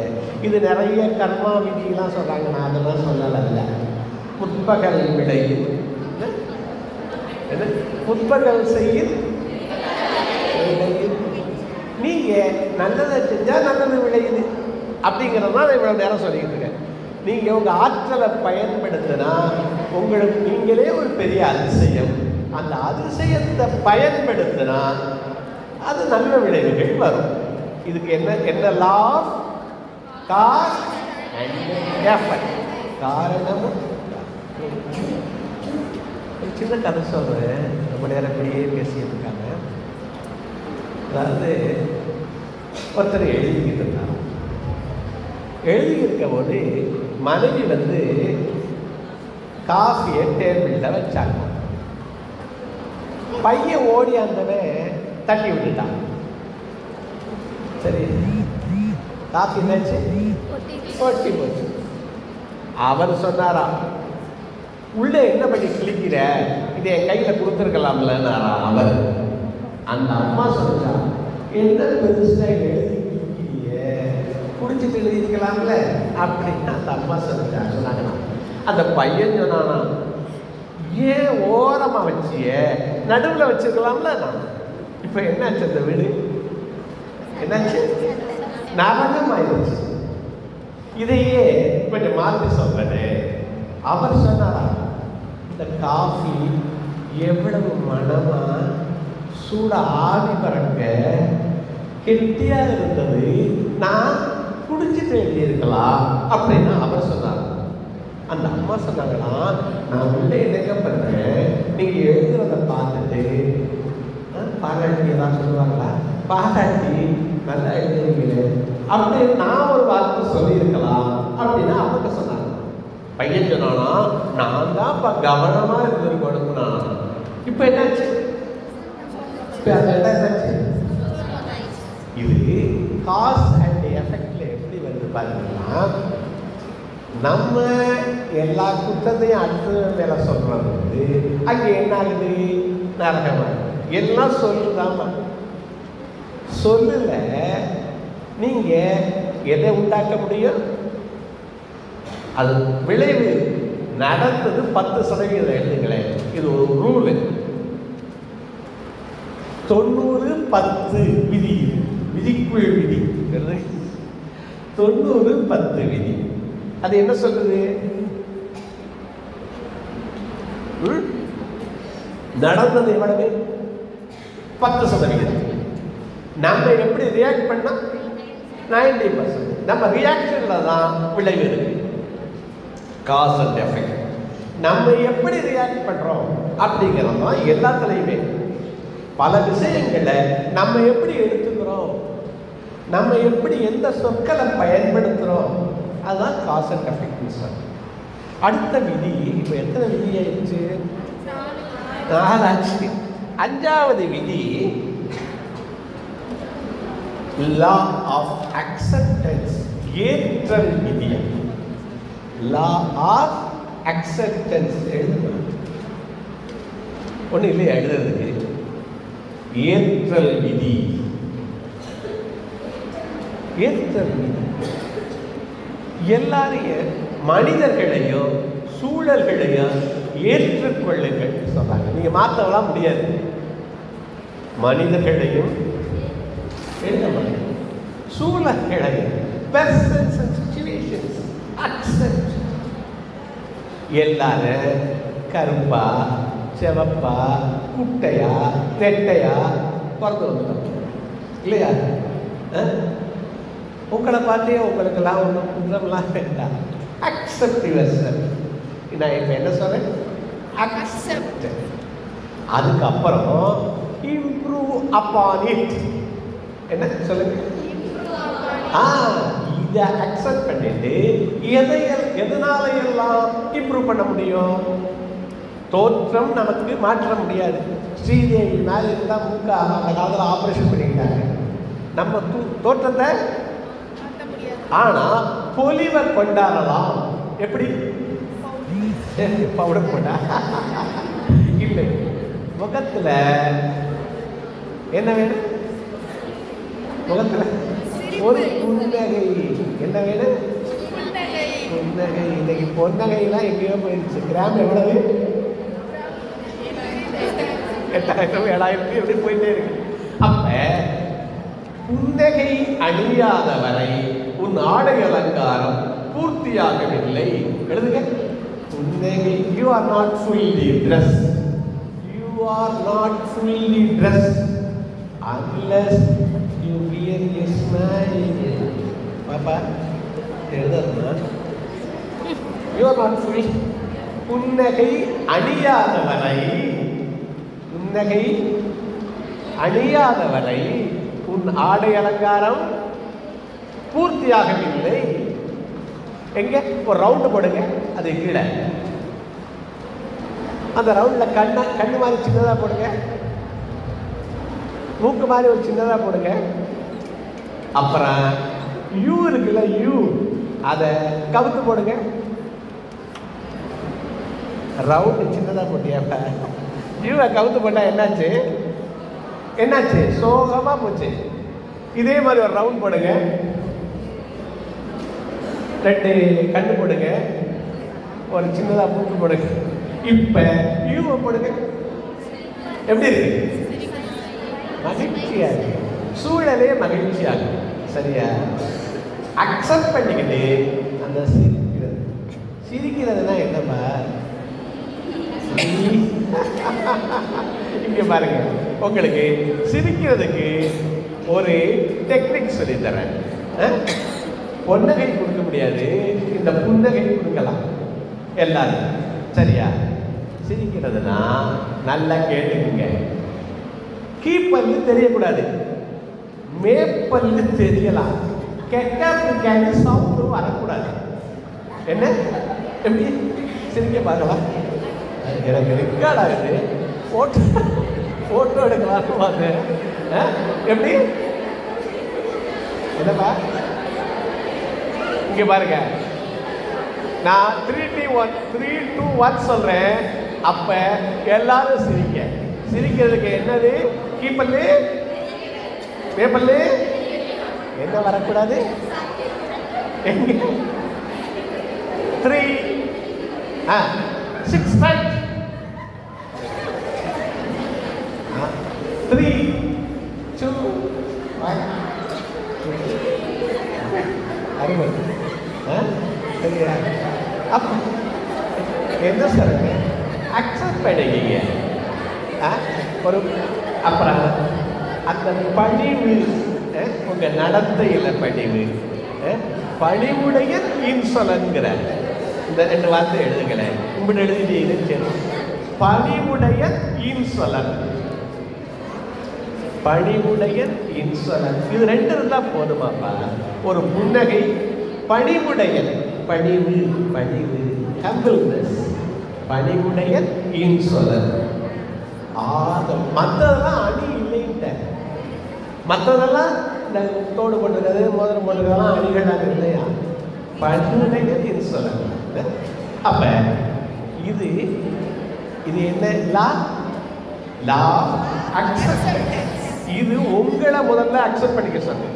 இது நிறைய கர்மா விதியெல்லாம் சொல்றாங்க. நான் அதெல்லாம் சொல்லலை. முற்பகல் விளையும், முற்பகல் செய்யும். நீங்க நல்லதை செஞ்சா நல்லது விளையுது அப்படிங்கிறதுனால நான் இவ்வளவு நேரம் சொல்லிட்டு இருக்கேன். நீங்க உங்க ஆற்றலை பயன்படுத்தினா உங்களுக்கு நீங்களே ஒரு பெரிய அதிசயம். அந்த அதிசயத்தை பயன்படுத்தினா அது நல்ல விளைவுகள் வரும். இதுக்கு என்ன law of cause and effect. காரணமும். சின்ன கதை சொல்றேன். ரொம்ப நேரம் இப்படியே பேசிட்டு இருக்காங்க. அதாவது ஒருத்தர் எழுதிக்கிட்டு இருந்தாங்க. எழுதியிருக்க போது மனைவி காஃபியை டேபிளில் வச்சாங்க. பையன் ஓடி அந்தவன் தட்டி விட்டுட்டான். சரி, காஃபி என்னாச்சு? ஒட்டி போச்சு. அவர் சொன்னாராம், உள்ளே என்ன பண்ணி கிழிக்கிற, இதை என் கையில் கொடுத்துருக்கலாம்லன்னாரா அவர். அந்த அம்மா சொன்னா, என்ன பெருசாக எழுதி கிழிக்கிறிய, குடிச்சிட்டு எழுதிக்கலாம்ல அப்படின்னு அந்த அம்மா சொன்னாங்க. அந்த பையன் சொன்னானா, ஏன் ஓரமாக வச்சிய, நடுவில் வச்சிருக்கலாம்ல. நான் இப்போ என்னாச்சு, அந்த வீடு என்னாச்சு? நரகம் ஆயிடுச்சு. இதையே கொஞ்சம் மாற்றி சொல்றேன்னு அவர் சொன்னாரா, இந்த காஃபி எவ்வளவு மனமா சூட ஆவி பறக்க கெட்டியா இருந்தது, நான் குடிச்சிட்டு எழுதியிருக்கலாம் அப்படின்னு அவர் சொன்னார். அந்த அம்மா சொன்னாங்களாம், நான் உள்ளே என்ன பண்றேன், நீங்க எழுதுறத பார்த்துட்டு பாராட்டி ஏதாவது சொல்லுவாங்களா, பாராட்டி நல்லா எழுதுறீங்களே அப்படின்னு நான் ஒரு வார்த்தை சொல்லியிருக்கலாம் அப்படின்னு அவங்க சொன்னாங்க. பையன் சொன்னானா, நான் தான் இப்போ கவனமாக இருந்திருக்கணும்னா. இப்போ என்னாச்சு? இப்போ அதெல்லாம் என்னாச்சு? இது காஸ் அண்ட் எஃபெக்ட்ல எப்படி வந்து பார்த்தீங்கன்னா, நம்ம எல்லா குற்றத்தையும் அடுத்த மேலே சொல்றது வந்து அங்கே என்ன ஆகுது? நரகமாக. எல்லாம் சொல்லுதாமா, சொல்லல. நீங்க எதை உண்டாக்க முடியும்? அது விளைவு நடந்தது 10% எழுதுங்களேன். இது ஒரு ரூல். 90-10 விதி, விதிக்குள் விதி, 90-10 விதி. அது என்ன சொல்றது? நடந்தது எவ்வளவு? 10%. நம்ம எப்படி ரியாக்ட் பண்ணா 90%. நம்ம ரியாக்ஷன்ல தான் விளைவு இருக்கு. Cause and effect. நம்ம எப்படி ரியாக்ட் பண்றோம் அப்படிங்கிறது தான் எல்லாத்துலையுமே. பல விஷயங்களை நம்ம எப்படி எடுத்துக்கிறோம், நம்ம எப்படி எந்த சொற்களை பயன்படுத்துகிறோம், அதுதான் காஸ் அண்ட் எஃபெக்ட். அடுத்த விதி இப்போ எத்தனை விதி ஆயிடுச்சு? 4 ஆச்சு. 5வது விதி லா ஆஃப் அக்செப்டன்ஸ், ஏற்றல் விதி. லா ஆஃப் அக்செப்டன்ஸ் எழுதணும். ஒன்றும் இல்லையா எழுதுறதுக்கு? ஏற்றல் விதி. ஏற்றல் விதி எல்லாரையும், மனிதர்களையும் சூழல்களையும் ஏற்றுக்கொள்ளுங்கள் சொல்றாங்க. நீங்க மாற்றலாம் முடியாது. மனிதர்களையும் சூழல்களையும் அக்செப்ட். எல்லாரும் கருப்பா செவப்பா குட்டையா நெட்டையா பிறந்து வந்துடும் இல்லையா? உங்களை பார்த்தே உங்களுக்கெல்லாம் ஒன்றும் குற்றம்லாம் வேண்டாம். Accept your self. நான் இப்போ என்ன சொல்றேன்? அக்செப்ட். அதுக்கப்புறம் இம்ப்ரூவ் அப்பான் இட். என்ன சொல்லுங்க? இதை அக்செப்ட் பண்ணிட்டு எதனால எல்லாம் இம்ப்ரூவ் பண்ண முடியும்? தோற்றம் நமக்கு மாற்ற முடியாது. ஸ்ரீதேவி மேலே இருந்தால் மூக்க அந்த காலத்தில் ஆப்ரேஷன் பண்ணிக்கிட்டாங்க. நம்ம தோற்றத்தை ஆனால் பொலிவை கொண்டாடலாம். எப்படி? பவுடர் போட்டா இல்லை. முகத்தில் என்ன வேணும்? முகத்தில் ஒரு புன்னகை. என்ன வேணும்? புன்னகை. இன்னைக்கு பொன்னகைலாம் எங்கேயோ போயிடுச்சு. கிராம் எவ்வளவு? 8000 7000 எப்படி போயிட்டே இருக்கு. அப்ப புன்னகை அணியாத வரை உன் ஆடை அலங்காரம் பூர்த்தியாகவில்லை. எழுதுங்க. புன்னகை. You are not fully dress. You are not fully dress unless you wear a smile. பாப்பா எழுதுறா. You are not fully. புன்னகை அணியாத வரை, புன்னகை அணியாத வரை உன் ஆடை அலங்காரம் பூர்த்தியாகவில்லை. எங்க ஒரு ரவுண்டு போடுங்க. அது கீழே அந்த ரவுண்ட்ல கண்ணு மாதிரி சின்னதா போடுங்க. மூக்கு மாதிரி ஒரு சின்னதா போடுங்க. அப்புறம் யூ இருக்குல்ல, யூ அதை கவுத்து போடுங்க. ரவுண்டு சின்னதா போட்டியாப்ப யூவை கவுத்து போட்டா என்னாச்சு? என்னாச்சு? சோகமா போச்சு. இதே மாதிரி ஒரு ரவுண்ட் போடுங்க. 2 கண்ணு போடுங்க. ஒரு சின்னதா மூக்கு போடுங்க. இப்ப யூவை போடுங்க. எப்படி இருக்கு? மகிழ்ச்சியா இருக்கு. சூழலே மகிழ்ச்சியா இருக்கு. சரியா? அக்செப்ட் பண்ணிக்கிட்டு அந்த சிரிக்கிறது. சிரிக்கிறதுனா என்னப்பா? இங்க பாருங்க, உங்களுக்கு சிரிக்கிறதுக்கு ஒரு டெக்னிக் சொல்லி தரேன். பொன்னகை கொடுக்க முடியாது, இந்த புன்னகை கொடுக்கலாம் எல்லாரும். சரியா? சிரிக்கிறதுனா நல்லா கேட்டுக்குங்க. கீப்பல்லு தெரியக்கூடாது, மேப்பல்லு தெரியலாம். கெட்ட சவுண்டு வரக்கூடாது. என்ன? எப்படி சிரிக்க பார்க்கலாம்? எனக்கு ரெக்கார்ட் ஆகுது. ஃபோட்டோ எடுக்கலாம்னு பார்த்தேன். எப்படி என்னப்பா இங்கே பாருங்க, நான் 3, 2, 1 சொல்கிறேன். அப்போ எல்லாரும் சிரிக்க. சிரிக்கிறதுக்கு என்னது? கீப்பல்லு, வேப்பல்லு, என்ன வரக்கூடாது? 3, 6 ரைட். 3, 2, 1. அருமை. சரியா? அப்போ என்ன சொல்லுங்க, அக்செப்ட் பண்ணிக்கீங்க. ஒரு அப்புறம் அந்த பணிவு, உங்கள் நடத்தையில் பணிவு, பணிவுடைய இன்சொலன்கிற இந்த 2 வார்த்தை எழுதுங்களேன். இப்படி எழுதிட்டு பணிவுடைய இன்சொலன், பணிவுடைய இன்சொலன், இது 2 இருந்தால் போதுமாப்பா. ஒரு புன்னகை, பணிவுடைய, பணிவு, பணிவு, ஹம்பிள்னஸ், பணிவுடைய இன்சொலன். மற்றதெல்லாம் அணி இல்லைன்ட்ட, மற்றதெல்லாம் இந்த தோடு போட்டுருக்கிறது, மோதிரம் போட்டுருக்கலாம் அணிகளாக இல்லையா? பணிவுடைய இன்சொலன். அப்ப இது இது என்ன? லா அக்செப்டன்ஸ். இது உங்களை முதல்ல அக்செப்ட் பண்ணிக்க சொன்னேன்.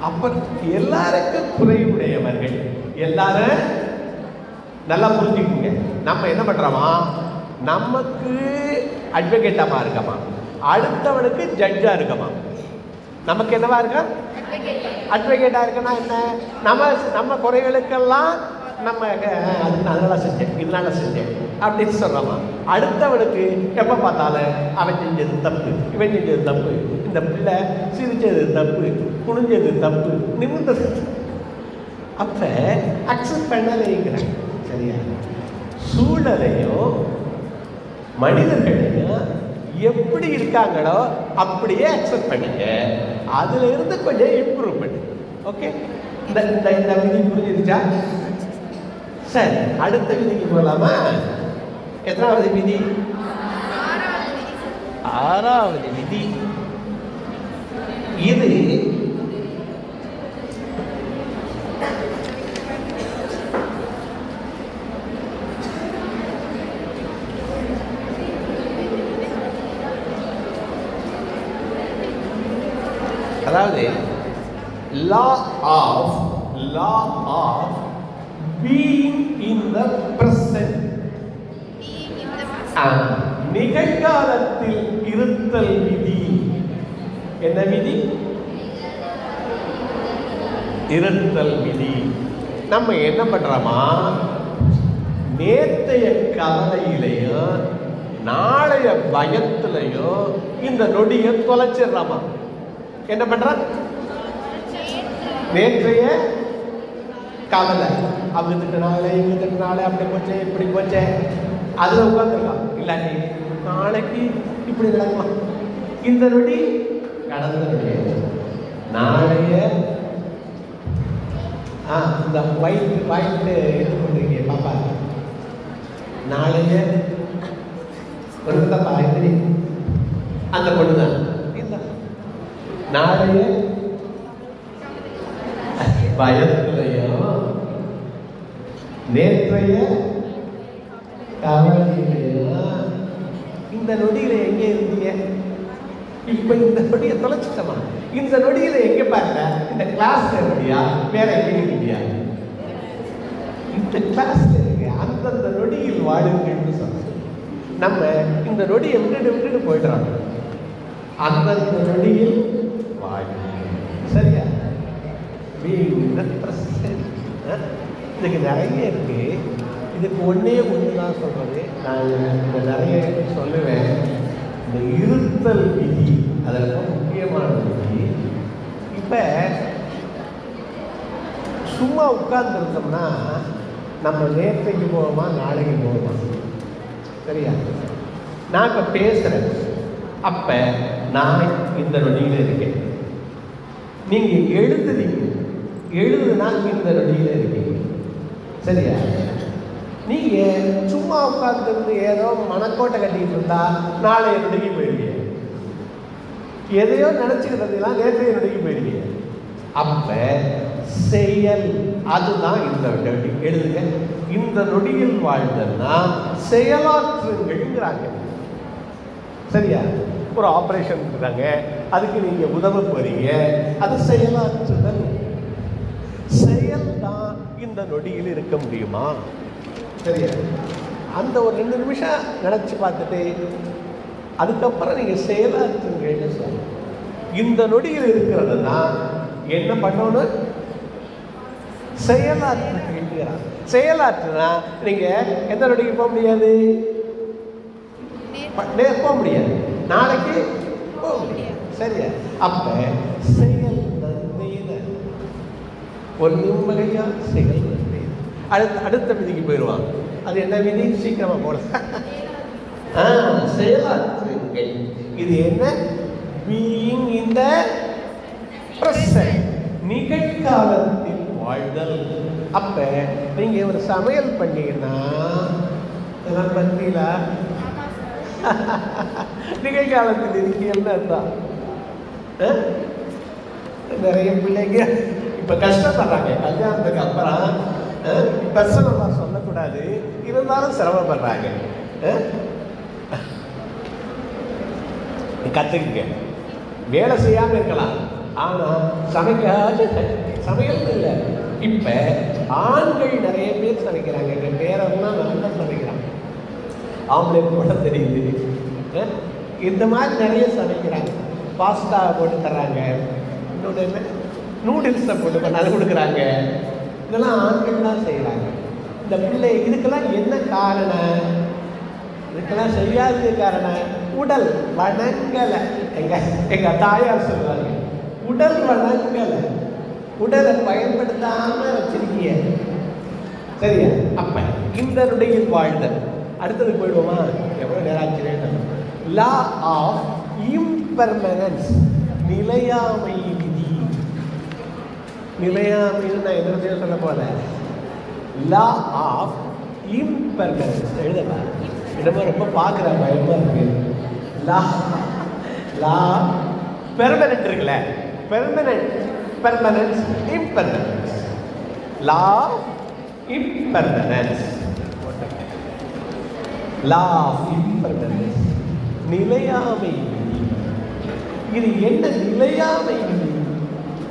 அப்ப எல்லாருக்கும் குறைவுடையவர்கள் எல்லாரும் நல்லா புரிஞ்சுக்குங்க. நம்ம என்ன பண்றோமா, நமக்கு அட்வொகேட்டாமா இருக்கமா, அடுத்தவனுக்கு ஜட்ஜா இருக்கமா. நமக்கு என்னவா இருக்க? அட்வொகேட்டா இருக்குன்னா என்ன? நம்ம குறைகளுக்கெல்லாம் நம்ம அதனால செஞ்சேன், இதனால செஞ்சேன் அப்படின்னு சொல்றோமா. அடுத்தவனுக்கு எப்ப பார்த்தாலும் அவன் செஞ்சது தப்பு, இவன் செஞ்சது தப்பு, இந்த பிள்ளை சிரிச்சது தப்பு, குனிஞ்சது தப்பு, நிமிர்ந்தது. அப்ப அக்செப்ட் பண்ணலைங்கிறேன். சரியா? சூழலையும் மனிதர்களையும் எப்படி இருக்காங்களோ அப்படியே அக்செப்ட் பண்ணுங்க. அதுல இருந்து கொஞ்சம் இம்ப்ரூவ் பண்ணு. ஓகே, இந்த இந்த விதி புரிஞ்சிருச்சா? சரி, அடுத்த விதிக்கு போகலாமா? எத்தனாவது விதி? 6வது விதி. இது அதாவது law of being in the present. நிகழ்காலத்தில் இருத்தல் விதி. என்ன விதி? இருத்தல் விதி. நம்ம என்ன பண்றோமா, நேத்தைய கவலையிலையும் நாளைய பயத்திலையும் இந்த நொடியை தொலைச்சிடலாமா. என்ன பண்ற? நேற்றைய கவலை, அவங்க திட்டினாலே இவங்க திட்டினாலே அப்படி போச்சே இப்படி போச்சே, அதுல உட்காந்துருக்கான். இல்லாட்டி நாளைக்கு இப்படி நடக்குமா, இந்த நொடி கடந்த நொடி, நாளைய இந்த வாய்ட்டு இது பண்ணுறீங்க பாப்பா, நாளைய பொருத்தப்பா எப்படி அந்த பொண்ணுதான் இல்லை, நாளைய பயத்திலையும் நேற்றைய கவலையிலையும் இந்த நொடியில எங்க இருந்தீங்க? இப்ப இந்த நொடியை தொலைச்சிட்டமா. இந்த நொடியில எங்க பாருங்க, இந்த கிளாஸ்ல இருக்கியா, வேற எங்க இருக்கியா? இந்த கிளாஸ்ல இருக்கு. அந்தந்த நொடியில் வாழுங்கன்னு சொல்ல நம்ம இந்த நொடியை விட்டுட்டு போயிடுறாங்க. அந்தந்த நொடியில் வாழுங்க. சரியா? இதுக்கு நிறைய இருக்கு. இதுக்கு ஒன்னே தான் சொல்றது. நான் இந்த நிறைய சொல்லுவேன். இந்த இருத்தல் விதி அதில் முக்கியமான விதி. இப்போ சும்மா உட்கார்ந்துருந்தோம்னா நம்ம நேற்றைக்கு போவோமா நாளைக்கு போவோமா? சரியா? நான் இப்போ பேசுகிறேன். அப்போ நான் இந்த நொடியில் இருக்கேன். நீங்கள் எழுதுனா இந்த நொடியில் இருக்கீங்க. சரியா? நீங்கள் சும்மா உட்காந்துருந்து ஏதோ மனக்கோட்டை கட்டிக்கிட்டு இருந்தா நாளை என்னுடைய போயிடுவீங்க. எதையோ நினச்சிக்கிறதுலாம் நேற்றைய நொடிக்கு போயிடுவீங்க. அப்போ செயல் அதுதான் இந்த நொடி. எழுதுங்க, இந்த நொடியில் வாழ்ந்தன்னா செயலாற்றுங்கிறாங்க. சரியா? ஒரு ஆப்ரேஷன் இருக்கிறாங்க, அதுக்கு நீங்கள் உதவ போறீங்க, அது செயலாற்றுதல். செயல் தான் இந்த நொடியில் இருக்க முடியுமா? சரியா? அந்த ஒரு 2 நிமிஷம் நினச்சி பார்த்துட்டு அதுக்கப்புறம் நீங்கள் செயலாற்றுங்கன்னு சொல்லுங்க. இந்த நொடியில் இருக்கிறதுனா என்ன பண்ணணும்? செயலாற்றுகிறார். செயலாற்றுனா நீங்கள் எந்த நொடிக்கு போக முடியாது? போக முடியாது, நாளைக்கு போக முடியாது. சரியா? அப்போ செயல் ஒரு நிம்மதியா செயல். அடுத்த விதிக்கு போயிடுவான். அது என்ன விதி? சீக்கிரமா போல செயலாற்றுங்கள். இது என்ன? பீயிங் இன் தி பிரசன்ட், நிகழ்காலத்தில் வாழ்தல். அப்ப நீங்க ஒரு சமையல் பண்ணீங்கன்னா இதெல்லாம் பத்தியில நிகழ்காலத்தில் இருக்கீங்கன்னு அர்த்தம். நிறைய பிள்ளைங்க இப்ப கஷ்டப்படுறாங்க. கல்யாணத்துக்கு அப்புறம் பர்சனலாக சொல்லக்கூடாது, இருந்தாலும் சிரமப்படுறாங்க. கற்றுக்குங்க. வேலை செய்யாமல் இருக்கலாம், ஆனால் சமையல் இல்லை. இப்போ ஆண்கள் நிறைய பேர் சமைக்கிறாங்க. எங்கள் பேரெல்லாம் நல்லா சமைக்கிறாங்க. ஆம்லேட் போட தெரியுது, இந்த மாதிரி நிறைய சமைக்கிறாங்க. பாஸ்தா போட்டு தர்றாங்க, இன்னொன்று என்ன நூடுல்ஸை போட்டு பண்ணாலும் கொடுக்குறாங்க. இதெல்லாம் ஆண்கள் தான் செய்கிறாங்க. இந்த பிள்ளை இதுக்கெல்லாம் என்ன காரணம்? இதுக்கெல்லாம் செய்யாதது காரணம் உடல் வணங்கலை. எங்கள் தாயார் சொல்லுவாங்க, உடல் வணங்கலை, உடலை பயன்படுத்தாமல் வச்சிருக்கிய. சரியா? அப்போ இந்த நொடியில் வாழ்தல். அடுத்தது போயிடுவோமா? எவ்வளோ நேராச்சு? லா ஆஃப் இம்பெர்மனன்ஸ், நிலையாமை விதி. நிலையாமைன்னு நான் எதிர்த்து சொல்ல போல. லா ஆஃப் இம்பெர்மனன்ஸ் எழுதலாம். இடமா ரொம்ப பார்க்குற பயமா இருக்கு. லா பெர்மனன்ட் இருக்குல்ல, பெர்மனன்ஸ் இம்பெர்மனன்ஸ். லா இம்பெர்மனன்ஸ், லா ஆஃப் இம்பெர்மனன்ஸ், நிலையாமை விதி. இது என்ன நிலையாமை விதி?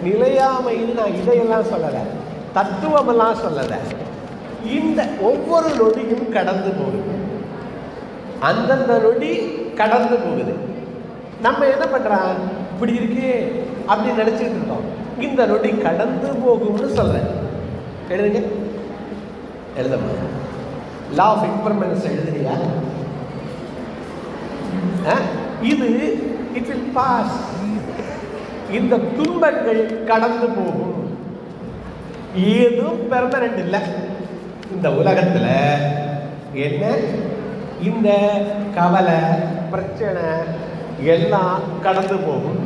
நிலையாமைன்னு நான் இதையெல்லாம் சொல்லலை, தத்துவமெல்லாம் சொல்லலை. இந்த ஒவ்வொரு நொடியும் கடந்து போகுது. அந்தந்த நொடி கடந்து போகுது. நம்ம என்ன பண்ணுறோம்? இப்படி இருக்கு அப்படி நினச்சிட்டு இருக்கோம். இந்த நொடி கடந்து போகும்னு சொல்கிறேன். எழுதுங்க, எழுதமா? Law of இம்பெர்மனன்ஸ் எழுதுறியா? இது இட் வில் பாஸ். இந்த துன்பங்கள் கடந்து போகும். ஏதும் பெர்மனன்ட் இல்லை இந்த உலகத்தில். என்ன? இந்த கவலை பிரச்சனை எல்லாம் கடந்து போகும்.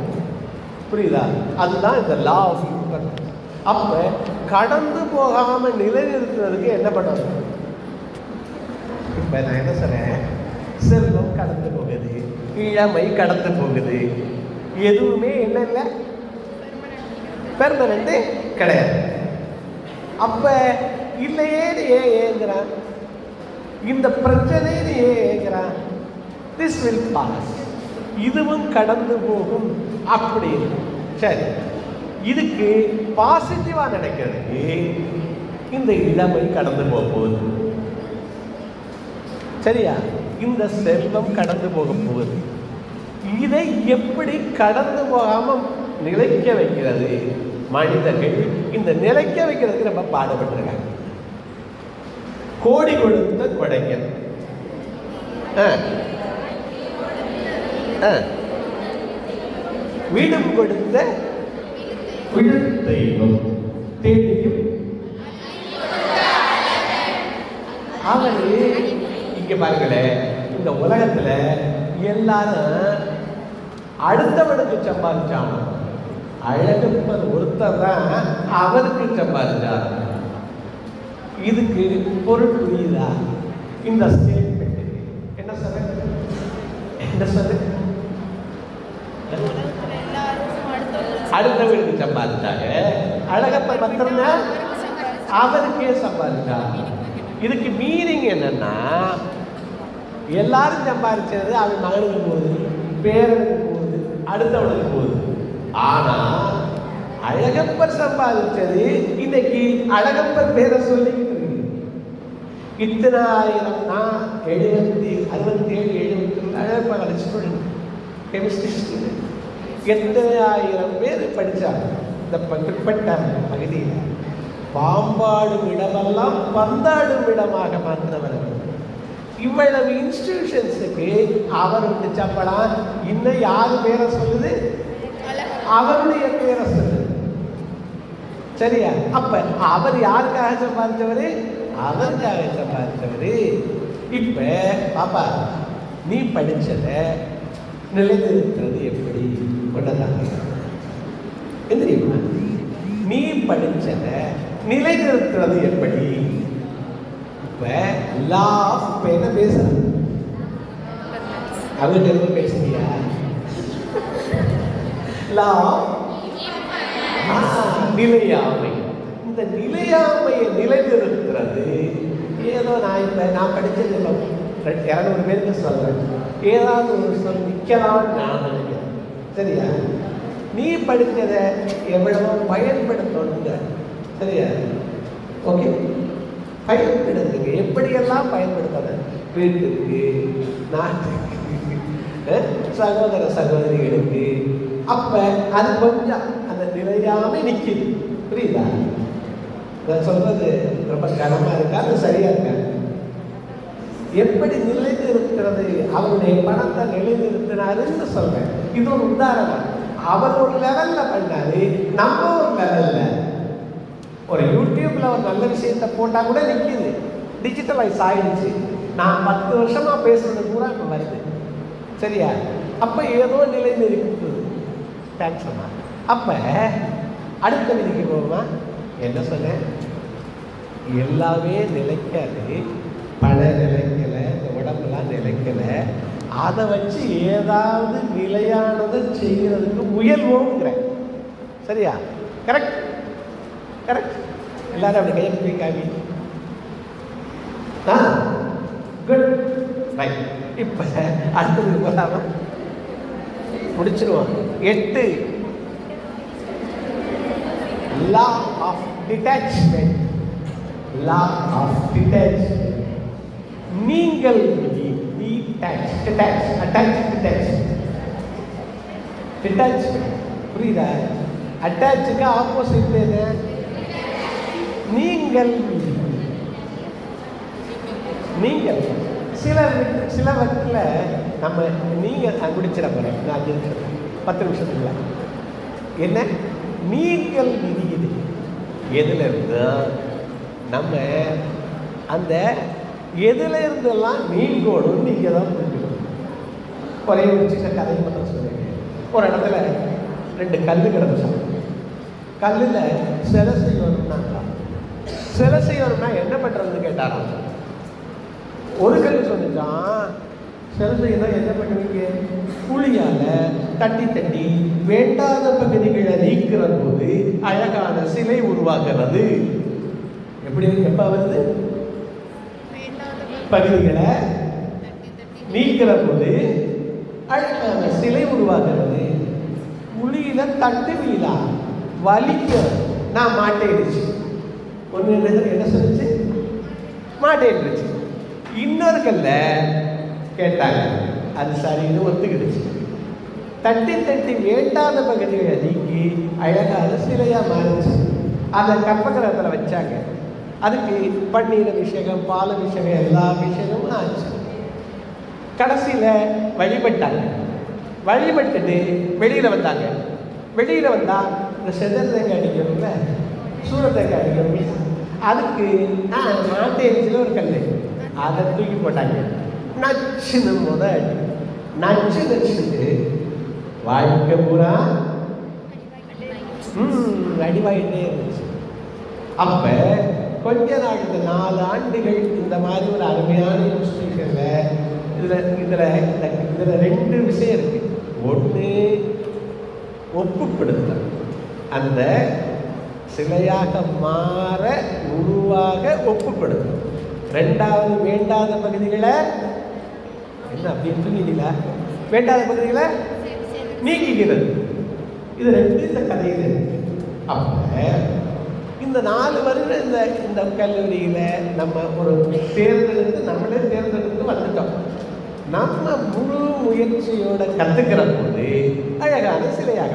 புரியுதா? அதுதான் இந்த லா ஆஃப் இம்பெர்மனன்ஸ். அப்போ கடந்து போகாமல் நிலைநிறுத்துறதுக்கு என்ன பண்ணணும்? இப்போ நான் என்ன சொல்றேன்? செல்வம் கடந்து போகுது, இளமை கடந்து போகுது, எதுவுமே என்ன இல்லை, பெர்மனன்ட் கிடையாது. அப்ப இல்லையே ஏன் ஏங்குறான்? இந்த பிரச்சனைன்னு ஏன் ஏங்குறான்? திஸ் வில் பாஸ், இதுவும் கடந்து போகும். அப்படி சரி, இதுக்கு பாசிட்டிவா நினைக்கிறதுக்கு இந்த இளமை கடந்து போகுது. சரியா? இந்த செல்வம் கடந்து போக போகுது. இதை எப்படி கடந்து போகாம நிலைக்க வைக்கிறது? மனிதர்கள் இந்த நிலைக்க வைக்கிறதுக்கு ரொம்ப பாடுபட்டிருக்காங்க. கோடி கொடுத்த கொடைகள், வீடும் கொடுத்த தெய்வம் தேடியும் அவரு. இங்க பாருங்களேன், இந்த உலகத்துல எல்லாரும் அடுத்தவனுக்கு சம்பாதிச்சாங்க. அழகப்பர் ஒருத்தர் தான் அவருக்கு சம்பாதிச்சார். இதுக்கு பொருள் புரியுதா? இந்த ஸ்டேட்மெண்ட் என்ன சொல்ற? என்ன சொல்ற? அடுத்தவருக்கு சம்பாதிச்சாங்க, அழகப்ப பத்திரம்னா அவருக்கே சம்பாதிச்சா. இதுக்கு மீனிங் என்னன்னா, எல்லாரும் சம்பாதிச்சது அவன் மகனுக்கு போகுது, பேரனுக்கு போகுது, அடுத்தவனுக்கு போகுது. ஆனா அழகப்பர் சம்பாதிச்சது இன்னைக்கு அழகப்பர் பேரை சொல்லிக்கிட்டு இருக்கு. இத்தனை ஆயிரம்னா 67 அழகப்பர் ஸ்டூடெண்ட், கெமிஸ்ட்ரி ஸ்டூடெண்ட், எத்தனை ஆயிரம் பேர் படித்தாங்க இந்த குறிப்பிட்ட பகுதியில். பாம்பாடும் இடமெல்லாம் பந்தாடும் இடமாக மாற்றினவர். இவ்வளவு இன்ஸ்டிடியூஷன்ஸுக்கு அவருக்கு சம்பளம் இன்னும் யாரு பேரை சொல்லுது? அவருடைய பேரை சொல்லுது. சரியா? அப்ப அவர் யாருக்காக சம்பாதிச்சவரு? அவருக்காக சம்பாதிச்சவரு. இப்ப பாப்பா, நீ படிச்சத நிலைநிறுத்துறது எப்படி? கொண்டதாங்க தெரியுமா? நீ படிச்சத நிலைநிறுத்துறது எப்படி? இப்ப லா ஆஃப் என்ன பேசுறது? அவங்க பேசுறியா? லா நிலையாமை. இந்த நிலையாமையை நிலைநிறுத்துறது ஏதோ நான் படிச்சது 200 பேருக்கு சொல்றேன், ஏதாவது ஒரு சொல் நிற்கலாம்னு நான் நினைக்கிறேன். சரியா? நீ படித்ததை எவ்வளவோ பயன்படுத்தணுங்க. சரியா? ஓகே, பயன்படுத்துங்க. எப்படியெல்லாம் பயன்படுத்தணும்? வீட்டுக்கு, நாட்டுக்கு, சகோதர சகோதரிகளுக்கு. அப்ப அது கொஞ்சம் அந்த நிலையாம நிற்கிது. புரியுதா? நான் சொல்றது ரொம்ப கனமா இருக்கா? அது சரியா இருக்கா? எப்படி நிலைநிறுத்துறது? அவருடைய பணத்தை நிலைநிறுத்தினாருன்னு சொல்றேன். இது ஒரு உதாரணம். அவர் ஒரு லெவல்ல பண்ணாரு, நம்ம ஒரு லெவல்ல. ஒரு யூடியூப்ல ஒரு நல்ல விஷயத்தை போட்டா கூட நிற்கிது. டிஜிட்டலைஸ் ஆயிடுச்சு. நான் 10 வருஷமா பேசுறது பூரா இப்ப வருது. சரியா? அப்ப ஏதோ நிலைநிறுத்துது. தேங்க்ஸ் அம்மா. அப்ப அடுத்த விதிக்கு போவோமா? என்ன சொன்ன? எல்லாமே நிலைக்காது. பண நிலைக்கல, இந்த உடம்பெல்லாம் நிலைக்கல. அதை வச்சு ஏதாவது நிலையானதை செய்யறதுக்கு முயல்வோங்கிறேன். சரியா? Correct correct. எல்லாரும் அப்படி கையை காமி. Good, right. இப்ப அடுத்தது போலாமா? முடிச்சிருவோம். 8 law of detachment. Law of detachment. நீங்கள் புரியுதா? அட்டாச்சுக்கு ஆப்போசிட் என்ன? நீங்கள். நீங்கள் சில வகையில் நம்ம நீங்கள் முடிச்சிட போறேன். நான் 5 நிமிஷம் 10 நிமிஷத்துக்குள்ள என்ன நீங்கள் விதிக்குது? எதுல இருந்து நம்ம அந்த எதுல இருந்தெல்லாம் நீங்கணும்? நீங்க தான் புரிஞ்சுக்கணும். ஒரே ஒரு சின்ன கதை மட்டும் சொல்லுங்க. ஒரு இடத்துல 2 கல்லு கிடந்துச்சான். கல்லுல சிலை செய்யணும்னா, சிலை செய்யணும்னா என்ன பண்றதுன்னு கேட்டாராம். ஒரு கல் சொல்லிச்சான், சிலை செய்யணும் என்ன பண்ணுவீங்க? புளியால தட்டி தட்டி வேண்டாத பகுதிகளை நீக்கிற போது அழகான சிலை உருவாகிறது. எப்படி எப்ப வருது? பகுதிகளை நீக்கிற போது அழகான சிலை உருவாகிறது. புளியில தட்டு வீழா வலிக்க நான் மாட்டேடுச்சு. ஒன்று என்ன சொல்லிச்சு? மாட்டேடுச்சு. இன்னொரு கல்ல கேட்டாங்க, அது சரின்னு ஒத்துக்கிடுச்சு. தட்டி தட்டி வேண்டாத பகுதிகளை நீக்கி அழகான சிலையா மாறிச்சு. அதை கற்பகிரகத்தில் வச்சாங்க. அதுக்கு பன்னீர் அபிஷேகம், பால் அபிஷேகம், எல்லா அபிஷேகமும் ஆச்சு. கடைசியில் வழிபட்டாங்க. வழிபட்டுட்டு வெளியில வந்தாங்க. வெளியில வந்தா இந்த செதல் தேங்காய் அடிக்கணும்ல, சூட தேங்காய் அடிக்கணும். அதுக்கு மாட்டேரிச்சில் ஒரு கல், அதை தூக்கி போட்டாங்க. நச்சுன்னு அடி நச்சுட்டு வாழ்க்கை பூரா அடிவாயிட்டே இருந்துச்சு. அப்ப கொஞ்ச நாள் இந்த 4 ஆண்டுகள் இந்த மாதிரி ஒரு அருமையான இன்ஸ்டியூஷனில் இதில் 2 விஷயம் இருக்குது. ஒன்று, ஒப்புப்படுத்தல், அந்த சிலையாக மாற உருவாக ஒப்புப்படுத்தல். 2வது, வேண்டாத பகுதிகளை என்ன அப்படின்னு சொல்லிங்களா, வேண்டாத பகுதிகளை நீக்கிக்கிறது. இது 2 இந்த கதையில் இருக்கு. அப்போ இந்த 4 வருடம் இந்த கல்லூரியில் நம்ம ஒரு நம்மளே தேர்ந்தெடுத்து வந்துட்டோம். நம்ம முழு முயற்சியோட கற்றுக்கிற போது அழகான சிலையாக,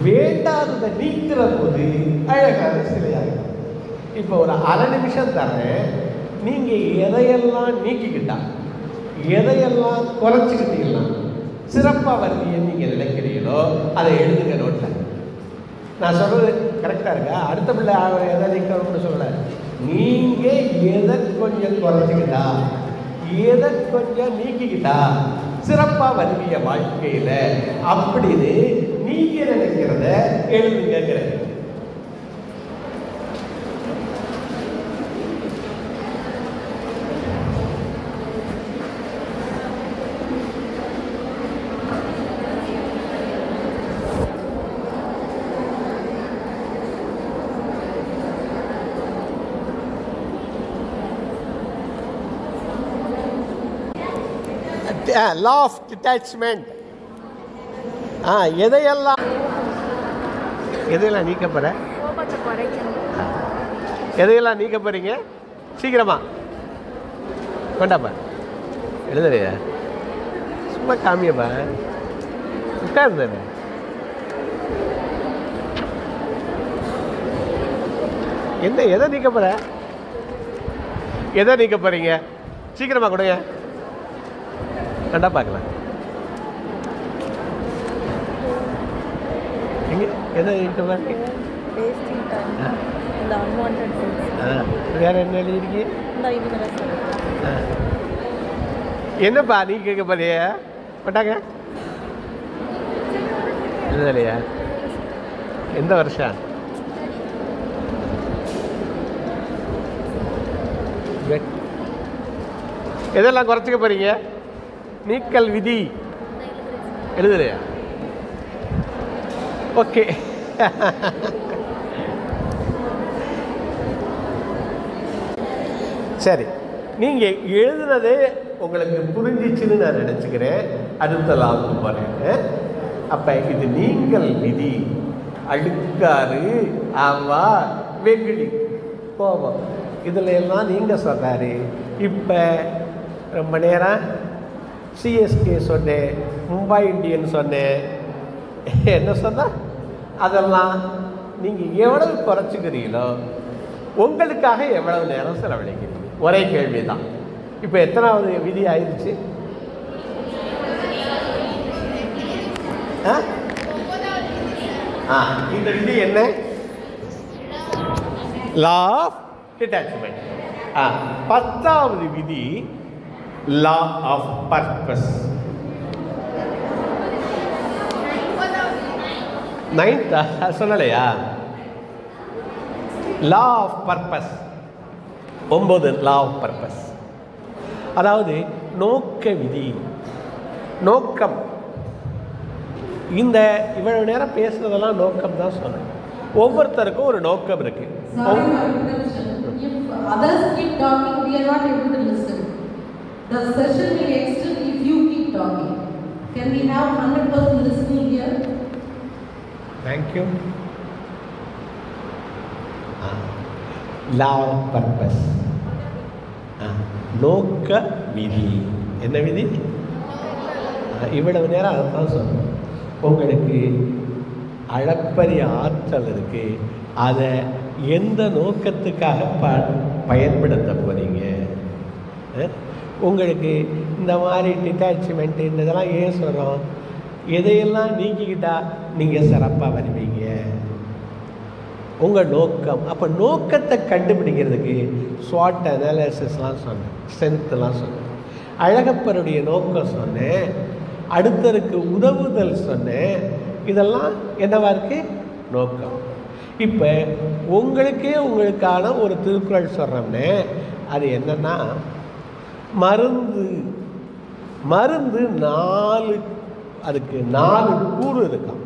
வேண்டாததை நீக்கிற போது அழகான சிலையாக. இப்போ ஒரு அரை நிமிஷம் தரேன், நீங்கள் எதையெல்லாம் நீக்கிக்கிட்டா, எதையெல்லாம் குறைச்சிக்கிட்டீங்களா சிறப்பாக வருவீங்க நீங்கள் நினைக்கிறீங்களோ அதை எழுதுங்க நோட்டில். நான் சொல்கிறது கரெக்டாக இருக்கா? அடுத்த பிள்ளை எதை நீக்கணும்னு சொல்லலை, நீங்கள் எதை கொஞ்சம் குறைச்சிக்கிட்டா, எதை கொஞ்சம் நீக்கிக்கிட்டா சிறப்பாக வருவீங்க வாழ்க்கையில் அப்படின்னு நீங்கள் நினைக்கிறத எழுதுங்கிற. law of detachment. எதையெல்லாம் நீக்க போற, எதையெல்லாம் நீக்க போறீங்க? சீக்கிரமா கொண்டாப்பா, எழுதுறியா? சும்மா காமியப்பா, உட்கார்ந்து. என்ன, எதை நீக்க போற, எதை நீக்க போறீங்க? சீக்கிரமா கொடுங்க, கண்டா பார்க்கலாம். எங்கே எதை நீக்க போறீங்க? வேற என்ன எழுதிருக்கீங்க? என்னப்பா நீ கேட்க போறிய பட்டாங்க இல்லையா? எந்த வருஷம்? எதெல்லாம் குறைச்சிக்க போறீங்க? நீக்கல் விதி எழுதலையா? ஓகே. சரி, நீங்கள் எழுதுனதே உங்களுக்கு புரிஞ்சிச்சுன்னு நான் நினச்சிக்கிறேன். அடுத்த லாவுக்கு போகிறேன். அப்போ இது நீங்கல் விதி, அழுக்காறு, ஆவா, வெகுளி, கோபம், இதில் எல்லாம் நீங்கள் சொல்கிறாரு. இப்போ ரொம்ப நேரம் சிஎஸ்கே சொன்னேன், மும்பை இந்தியன் சொன்னேன், என்ன சொன்னால் அதெல்லாம் நீங்கள் எவ்வளவு குறைச்சிக்கிறீங்களோ உங்களுக்காக எவ்வளவு நேரம் செலவழிக்கிறீங்க. ஒரே கேள்வி தான். இப்போ எத்தனாவது விதி ஆயிடுச்சு? இந்த விதி என்ன? Law of detachment. 10வது விதி லா ஆஃப் பர்பஸ். 9th சொல்லலையா? Law of purpose. 9 law of purpose, அதாவது நோக்க விதி. நோக்கம், இந்த இவ்வளவு நேரம் பேசுறதெல்லாம் நோக்கம் தான் சொன்னேன். ஒவ்வொருத்தருக்கும் ஒரு நோக்கம் இருக்கு. Thank you. Law of purpose. நோக்க விதி. என்ன விதி? இவ்வளவு நேரம் அதைத்தான் சொன்னோம். உங்களுக்கு அளப்பரிய ஆற்றல் இருக்கு, அதை எந்த நோக்கத்துக்காக பயன்படுத்த போறீங்க? உங்களுக்கு இந்த மாதிரி டிட்டாச்மெண்ட் இந்த இதெல்லாம் ஏன் சொல்கிறோம்? எதையெல்லாம் நீக்கிக்கிட்டா நீங்கள் சிறப்பாக வருவீங்க. உங்கள் நோக்கம். அப்போ நோக்கத்தை கண்டுபிடிக்கிறதுக்கு ஸ்வாட் அனாலிசிஸ்லாம் சொன்னேன், ஸ்ட்ரென்த்லாம் சொன்னேன், அழகப்பருடைய நோக்கம் சொன்னேன், அடுத்தருக்கு உதவுதல் சொன்னேன். இதெல்லாம் என்னவா இருக்குது? நோக்கம். இப்போ உங்களுக்கான ஒரு திருக்குறள் சொல்கிறோம்னே, அது என்னன்னா, மருந்து. மருந்து 4, அதுக்கு 4 கூறு இருக்கான்.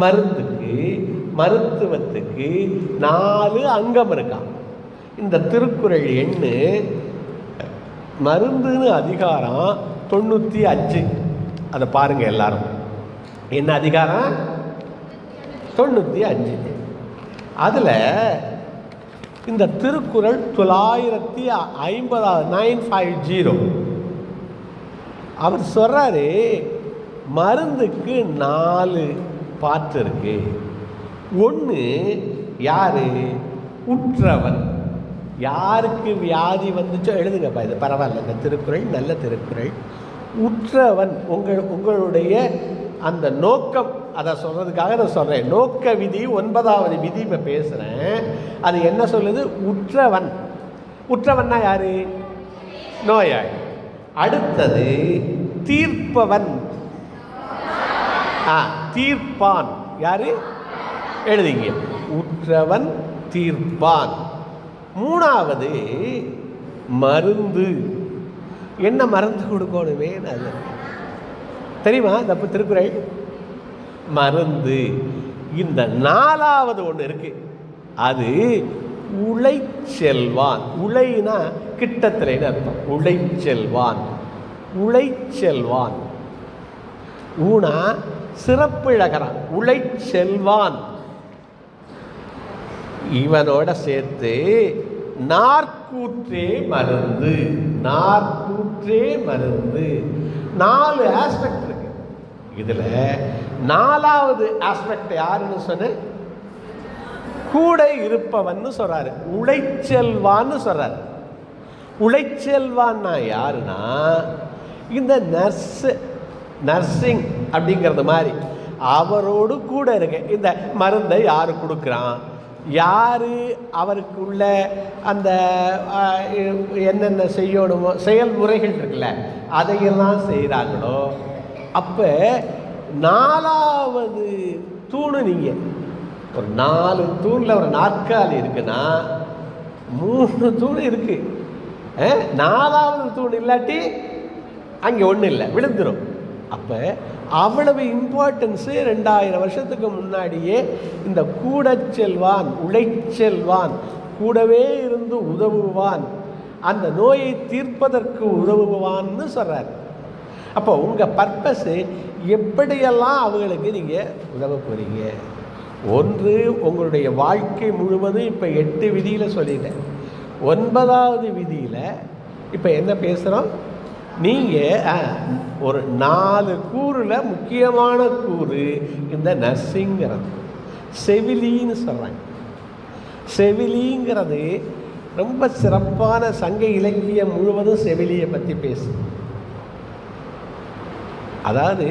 மருந்துக்கு, மருத்துவத்துக்கு 4 அங்கம் இருக்கான். இந்த திருக்குறள் எண்ணு மருந்துன்னு அதிகாரம் 95. அதை பாருங்க எல்லாரும். என்ன அதிகாரம்? 95. அதில் இந்த திருக்குறள் 950 அவர் சொல்றாரு, மருந்துக்கு 4 பாட்டு இருக்கு. ஒன்று யாரு? உற்றவன். யாருக்கு வியாதி வந்துச்சோ எழுதுங்கப்பா, இது பரவாயில்ல, இந்த திருக்குறள் நல்ல திருக்குறள். உற்றவன், உங்களுடைய அந்த நோக்கம், அதை சொல்கிறதுக்காக நான் சொல்கிறேன். நோக்க விதி 9வது விதி இப்போ பேசுகிறேன். அது என்ன சொல்லுது? உற்றவன். உற்றவன்னா யாரு? நோயாளி. அடுத்தது தீர்ப்பவன். தீர்ப்பான் யாரு? எழுதிங்க. உற்றவன் தீர்ப்பான். 3வது மருந்து. என்ன மருந்து கொடுக்கணுமே அது தெரியுமா? இந்த திருக்குறள் மருந்து. இந்த 4வது ஒன்று இருக்கு, அது உழைச்செல்வான். உழைனா கிட்டத்திலேன்னு அர்த்தம். உழைச்செல்வான். உழைச்செல்வான். ஊனா சிறப்பிழகிறான். உழைச்செல்வான். இவனோட சேர்த்து நாற்கூற்றே மருந்து. நாற்கூற்றே மருந்து. 4 ஆஸ்பெக்ட் இருக்கு. இதுல 4வது ஆஸ்பெக்ட் யாருன்னு சொன்ன? கூட இருப்பவன் சொல்றாரு. உழைச்செல்வான்னு சொல்றாரு. உழைச்செல்வான்னா யாருன்னா, இந்த நர்சிங் அப்படிங்கிறது மாதிரி அவரோடு கூட இருக்க. இந்த மருந்தை யாரு கொடுக்குறான், யாரு அவருக்குள்ள அந்த என்னென்ன செய்யணுமோ செயல்முறைகள் இருக்குல்ல, அதையெல்லாம் செய்கிறாங்களோ, அப்போ 4வது தூணு. நீங்கள் ஒரு 4 தூணில் ஒரு நாற்காலி இருக்குன்னா 3 தூண் இருக்கு. 4வது தூண் இல்லாட்டி அங்கே ஒன்றும் இல்லை, விழுந்துடும். அப்போ அவ்வளவு இம்பார்ட்டன்ஸு 2000 வருஷத்துக்கு முன்னாடியே இந்த கூட செல்வான், உழைச்செல்வான், கூடவே இருந்து உதவுவான், அந்த நோயை தீர்ப்பதற்கு உதவுவான்னு சொல்கிறார். அப்போ உங்கள் பர்பஸு எப்படியெல்லாம் அவங்களுக்கு நீங்கள் உதவ போகிறீங்க. ஒன்று, உங்களுடைய வாழ்க்கை முழுவதும் இப்போ 8 விதியில் சொல்லிட்டேன். 9வது விதியில் இப்போ என்ன பேசுகிறோம்? நீங்கள் ஒரு 4 கூறில் முக்கியமான கூறு இந்த நர்சிங்கிறது. செவிலின்னு சொல்கிறாங்க. செவிலிங்கிறது ரொம்ப சிறப்பான சங்க இலக்கியம் முழுவதும் செவிலியை பற்றி பேசு. அதாவது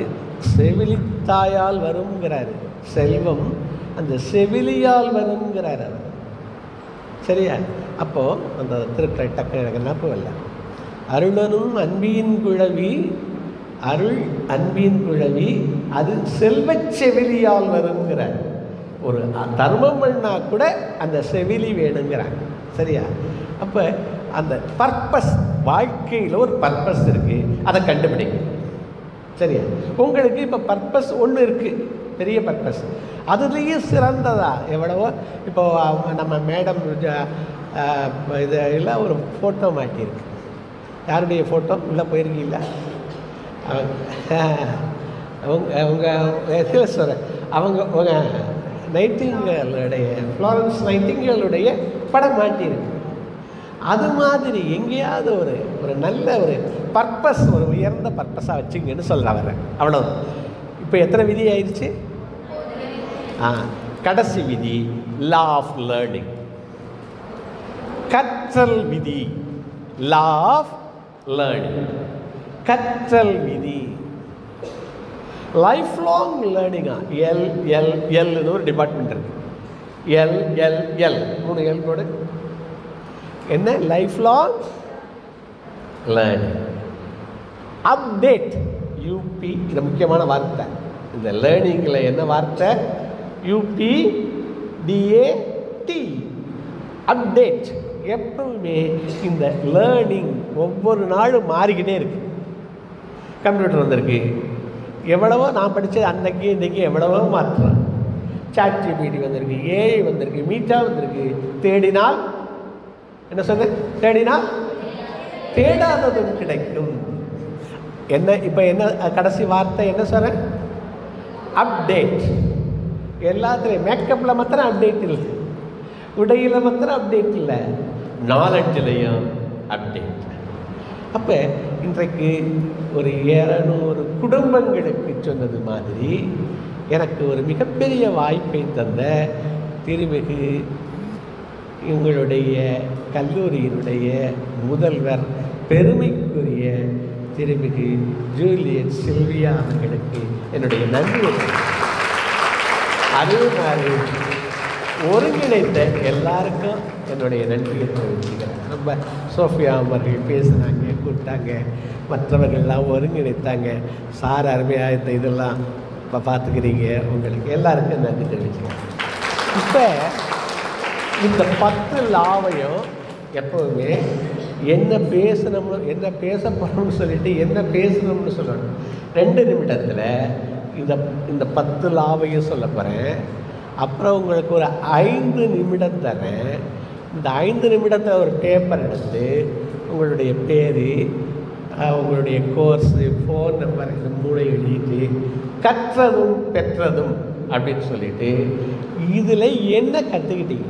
செவிலித்தாயால் வருங்கிறாரு செல்வம், அந்த செவிலியால் வருங்கிறார் அவர். சரியா? அப்போது அந்த திருக்குறள் டக்கு எனக்கு நினப்பு இல்லை. அருளனும் அன்பியின் குழவி, அருள் அன்பின் குழவி, அது செல்வச் செவிலியால் வருங்கிறார். ஒரு தர்மம் பண்ணா கூட அந்த செவிலி வேணுங்கிறாங்க. சரியா? அப்போ அந்த பர்பஸ், வாழ்க்கையில் ஒரு பர்பஸ் இருக்குது, அதை கண்டுபிடிங்க. சரியா? உங்களுக்கு இப்போ பர்பஸ் ஒன்று இருக்குது, பெரிய பர்பஸ். அதுலேயே சிறந்ததா எவ்வளவோ. இப்போ நம்ம மேடம் இது எல்லாம் ஒரு ஃபோட்டோ மாட்டியிருக்கு. யாருடைய ஃபோட்டோ? உள்ளே போயிருக்கீங்களா? அவங்க எதில் சொல்கிறேன், அவங்க நைட்டிங்கேலுடைய, ஃப்ளாரன்ஸ் நைட்டிங்கேலுடைய படம் மாட்டியிருக்கு. அது மாதிரி எங்கேயாவது ஒரு நல்ல ஒரு பர்பஸ், ஒரு உயர்ந்த பர்பஸாக வச்சுங்கன்னு சொல்ல வரேன். அவ்வளோ. இப்போ எத்தனை விதி ஆயிடுச்சு? கடைசி விதி லா ஆஃப் லேர்னிங், கற்றல் விதி. லா ஆஃப் லேர்னிங், கற்றல் விதி. Life long லேர்னிங்கா? எல்னு ஒரு டிபார்ட்மெண்ட் இருக்கு. எல் 3 எல் கூட என்ன? Life long learning. Update, UP. இது முக்கியமான வார்த்தை. இந்த லேர்னிங்கில் என்ன வார்த்தை? UP DAT, update. எப்பவுமே இந்த லேர்னிங் ஒவ்வொரு நாளும் மாறிக்கிட்டே இருக்கு. கம்ப்யூட்டர் வந்திருக்கு, எவ்வளவோ நான் படித்தது அன்னைக்கு இன்றைக்கி எவ்வளவோ மாற்றம். ChatGPT வந்திருக்கு, AI வந்திருக்கு, மீட்டா வந்திருக்கு. தேடினால் என்ன சொன்னேன்? தேடினால் தேடாததும் கிடைக்கும். என்ன இப்போ என்ன கடைசி வார்த்தை என்ன சொல்கிறேன்? அப்டேட். எல்லாத்துலேயும் மேக்கப்பில் மாத்திரம் அப்டேட் இல்லை, உடையில் மாத்திரம் அப்டேட் இல்லை, நாலெட்ஜிலையும் அப்டேட். அப்போ இன்றைக்கு ஒரு 200 குடும்பங்களுக்கு சொன்னது மாதிரி எனக்கு ஒரு மிகப்பெரிய வாய்ப்பை தந்த திருமிகு உங்களுடைய கல்லூரியினுடைய முதல்வர் பெருமைக்குரிய திருமிகு ஜூலியட் சில்வியா அவர்களுக்கு என்னுடைய நன்றி. அதே மாதிரி ஒருங்கிணைத்த எல்லாருக்கும் என்னுடைய நன்றியை தெரிவிச்சுக்கிறேன். ரொம்ப சோஃபியா அவர்கள் பேசுனாங்க, கூப்பிட்டாங்க, மற்றவர்கள்லாம் ஒருங்கிணைத்தாங்க. சார் அருமையாக இந்த இதெல்லாம் இப்போ பார்த்துக்கிறீங்க, உங்களுக்கு எல்லாருக்கும் நன்றி தெரிவிச்சுக்கிறேன். இப்போ இந்த 10 லாவையும் எப்போவுமே என்ன பேசணும்னு, என்ன பேச போகிறோம்னு சொல்லிட்டு என்ன பேசணும்னு சொல்லணும். 2 நிமிடத்தில் இந்த 10 லாவையும் சொல்ல போகிறேன். அப்புறம் உங்களுக்கு ஒரு 5 நிமிடம் தரேன். இந்த 5 நிமிடத்தில் ஒரு பேப்பர் எடுத்து உங்களுடைய பேர், உங்களுடைய கோர்ஸு, ஃபோன் நம்பர், இந்த 3 எழுதிட்டு கற்றதும் பெற்றதும் அப்படின்னு சொல்லிட்டு இதில் என்ன கற்றுக்கிட்டீங்க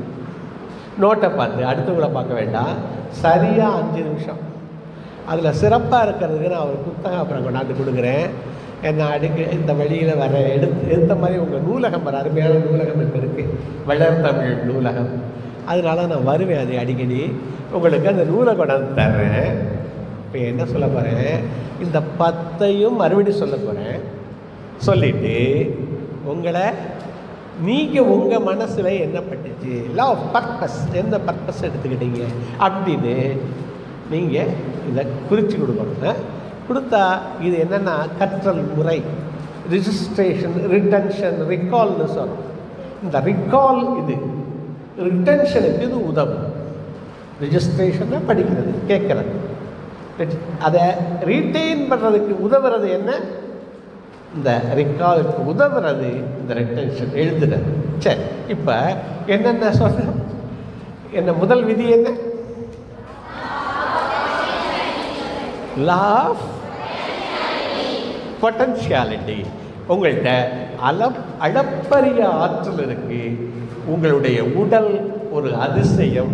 நோட்டை பார்த்து, அடுத்தவங்களை பார்க்க வேண்டாம், சரியாக 5 நிமிஷம். அதில் சிறப்பாக இருக்கிறதுக்கு நான் ஒரு புத்தகம் அப்புறம் கொண்டாந்து கொடுக்குறேன். என்னை இந்த வழியில் வர எடுத்த மாதிரி உங்கள் நூலகம் வர அருமையான நூலகம் இப்போ இருக்குது, வளர்தமிழ் நூலகம். அதனால நான் வருவேன், அது அடிக்கடி உங்களுக்கு அந்த நூலை கொண்டாந்து தர்றேன். இப்போ என்ன சொல்ல போகிறேன், இந்த 10ஐயும் மறுபடியும் சொல்ல போகிறேன். சொல்லிவிட்டு உங்களை நீங்கள் உங்கள் மனசில் என்ன பட்டுச்சு, லா ஆஃப் பர்பஸ், எந்த பர்பஸ் எடுத்துக்கிட்டீங்க அப்படின்னு நீங்கள் இதை குறித்து கொடுக்கணும். கொடுத்தா இது என்னென்னா கற்றல் முறை, ரிஜிஸ்ட்ரேஷன், ரிட்டன்ஷன், ரிகால்னு சொல்லணும். இந்த ரிகால் இது ரிட்டன்ஷனுக்கு இது உதவும். ரிஜிஸ்ட்ரேஷனை படிக்கிறது, கேட்குறது, அதை ரீட்டெயின் பண்ணுறதுக்கு உதவுறது என்ன, இந்த ரிகாலுக்கு உதவுறது இந்த ரிட்டன்ஷன், எழுதுறது. சரி, இப்போ என்னென்ன சொல்கிறோம், என்ன முதல் விதி என்ன? Law of potentiality. உங்கள்கிட்ட அளப்பரிய ஆற்றல் இருக்குது. உங்களுடைய உடல் ஒரு அதிசயம்,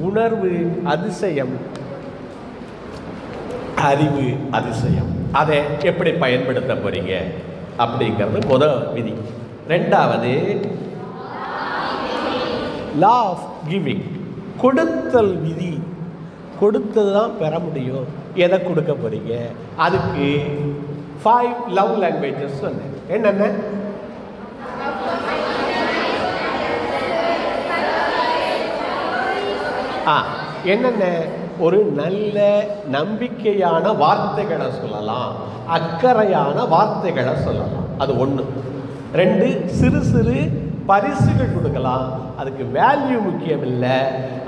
உணர்வு அதிசயம், அறிவு அதிசயம். அதை எப்படி பயன்படுத்த போகிறீங்க அப்படிங்கிறது முதல் விதி. 2வது லா ஆஃப் கிவிங், கொடுத்தல் விதி. கொடுத்தது தான் பெற முடியும். எதை கொடுக்க போகிறீங்க? அதுக்கு 5 லவ் லாங்குவேஜஸ் சொன்னேன். என்னென்ன? என்னென்ன? ஒரு நல்ல நம்பிக்கையான வார்த்தைகளை சொல்லலாம், அக்கறையான வார்த்தைகளை சொல்லலாம், அது 1. 2, சிறு சிறு பரிசுகள் கொடுக்கலாம். அதுக்கு வேல்யூ முக்கியம் இல்லை,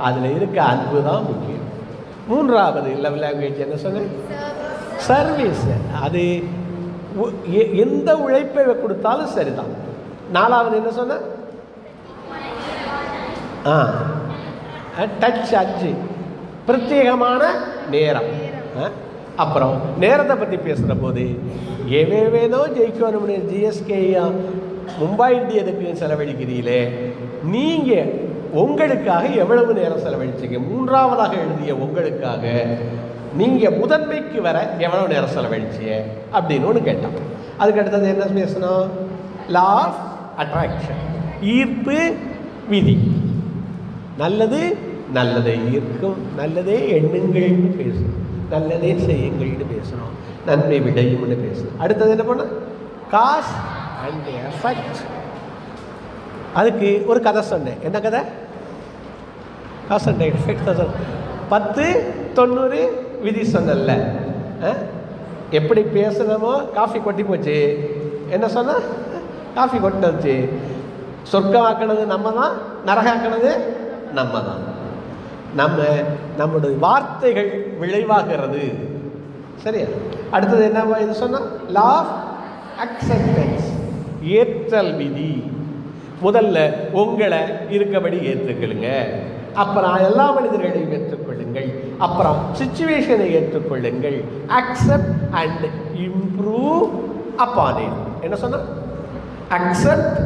அதில் இருக்க அன்பு தான் முக்கியம். 3வது லவ் லாங்குவேஜ் என்ன சொன்னேன்? சர்வீஸ். அது எந்த உழைப்பை கொடுத்தாலும் சரிதான். 4வது என்ன சொன்ன? டச், 5 பிரத்யேகமான நேரம். அப்புறம் நேரத்தை பற்றி பேசுகிற போது எவேவேனோ ஜெயிக்கணும்னு ஜிஎஸ்கேயா மும்பை இந்தியனுக்கு செலவழிக்கிறீங்களே, நீங்கள் உங்களுக்காக எவ்வளவு நேரம் செலவழிச்சிங்க? 3வதாக எழுதிய உங்களுக்காக நீங்கள் முதன்மைக்கு வர எவ்வளோ நேரம் செலவழிச்சிய அப்படின்னு ஒன்று கேட்டான். அதுக்கு அடுத்தது என்ன பேசணும்? லா ஆஃப் அட்ராக்ஷன், ஈர்ப்பு விதி. நல்லது நல்லதை ஈர்க்கும், நல்லதே எண்ணுங்கள்னு பேசணும், நல்லதே செய்யுங்கள்னு பேசணும், நன்மை விடையும்னு பேசணும். அடுத்தது என்ன பண்ண? Cause and effect. அதுக்கு ஒரு கதை சொன்னேன். என்ன கதை? காஸ் அண்ட் எஃபெக்ட் தான் சொன்னேன். 10, 90 விதி சொன்னல. எப்படி பேசணுமோ காஃபி கொட்டி போச்சு. என்ன சொன்ன? காஃபி கொட்டிச்சு. சொர்க்கமாக்கினது நம்ம தான், நரகாக்கிறது நம்ம தான். நம்முடைய வார்த்தைகள் விளைவாகிறது. சரியா? அடுத்தது என்ன இது சொன்னால் லா ஆஃப் அக்செப்டன்ஸ், ஏற்றல் விதி. முதல்ல உங்களை இருக்கபடி ஏற்றுக்கொள்ளுங்க, அப்புறம் எல்லா மனிதர்களையும் ஏற்றுக்கொள்ளுங்கள், அப்புறம் சிச்சுவேஷனை ஏற்றுக்கொள்ளுங்கள். Accept and improve upon it. என்ன சொன்னா? Accept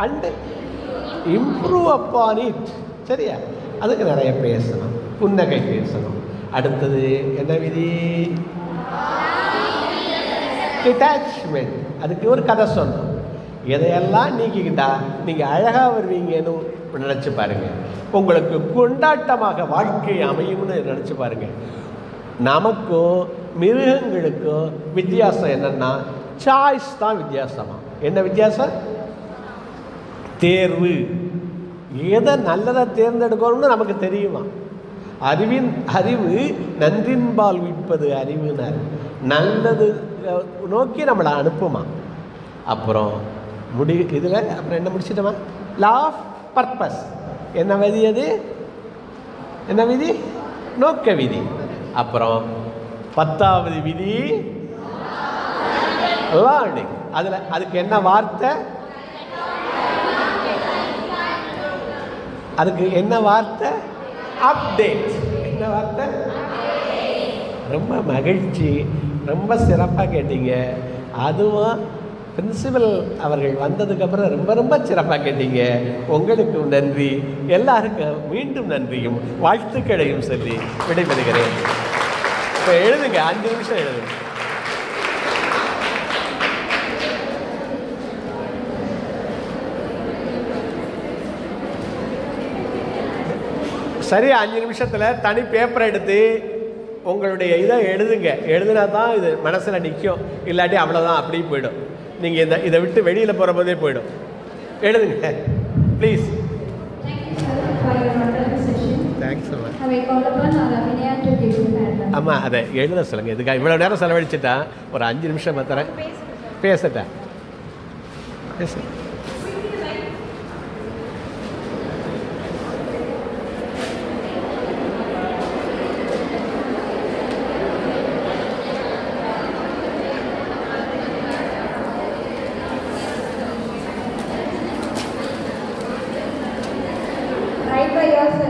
and improve upon it. சரியா? அதுக்கு நிறைய பேசணும், புன்னகை பேசணும். அடுத்தது என்ன விதி? டிட்டாச்மெண்ட். அதுக்கு ஒரு கதை சொன்னோம். எதையெல்லாம் நீக்கிக்கிட்டா நீங்கள் அழகாக வருவீங்கன்னு நினச்சி பாருங்கள். உங்களுக்கு கொண்டாட்டமாக வாழ்க்கை அமையும்னு நினச்சி பாருங்கள். நமக்கும் மிருகங்களுக்கும் வித்தியாசம் என்னென்னா சாய்ஸ் தான் வித்தியாசமா. என்ன வித்தியாசம்? தேர்வு. எதை நல்லதை தேர்ந்தெடுக்கணும்னு நமக்கு தெரியுமா? அறிவு நன்றின்பால் விற்பது அறிவுனார். நல்லது நோக்கி நம்மளை அனுப்புமா. அப்புறம் இதில் அப்புறம் என்ன முடிச்சிட்டோமா? லா ஆஃப் பர்பஸ். என்ன விதி? அது என்ன விதி? நோக்க விதி. அப்புறம் 10வது விதி லேர்னிங். அதுக்கு என்ன வார்த்தை? அதுக்கு என்ன வார்த்தை? அப்டேட். என்ன வார்த்தை? ரொம்ப மகிழ்ச்சி, ரொம்ப சிறப்பாக கேட்டீங்க. அதுவும் பிரின்சிபல் அவர்கள் வந்ததுக்கப்புறம் ரொம்ப ரொம்ப சிறப்பாக கேட்டீங்க. உங்களுக்கும் நன்றி. எல்லாருக்கும் மீண்டும் நன்றியும் வாழ்த்துக்களையும் சொல்லி விடைபெறுகிறேன். இப்போ எழுதுங்க, 5 நிமிஷம் எழுதுங்க. சரியா? 5 நிமிஷத்தில் தனி பேப்பரை எடுத்து உங்களுடைய இதை எழுதுங்க. எழுதுனா தான் இது மனசில் நிற்கும். இல்லாட்டி அவ்வளோதான், அப்படியே போயிடும். நீங்கள் இதை விட்டு வெளியில் போகிற போதே போயிடும். எழுதுங்க ப்ளீஸ். தேங்க்ஸ். ஆமாம், அதை எழுத சொல்லுங்கள். இதுக்காக இவ்வளோ நேரம் செலவழிச்சுட்டா ஒரு 5 நிமிஷம் மாத்திரம் பேசட்டேன். பேச Write by yourself.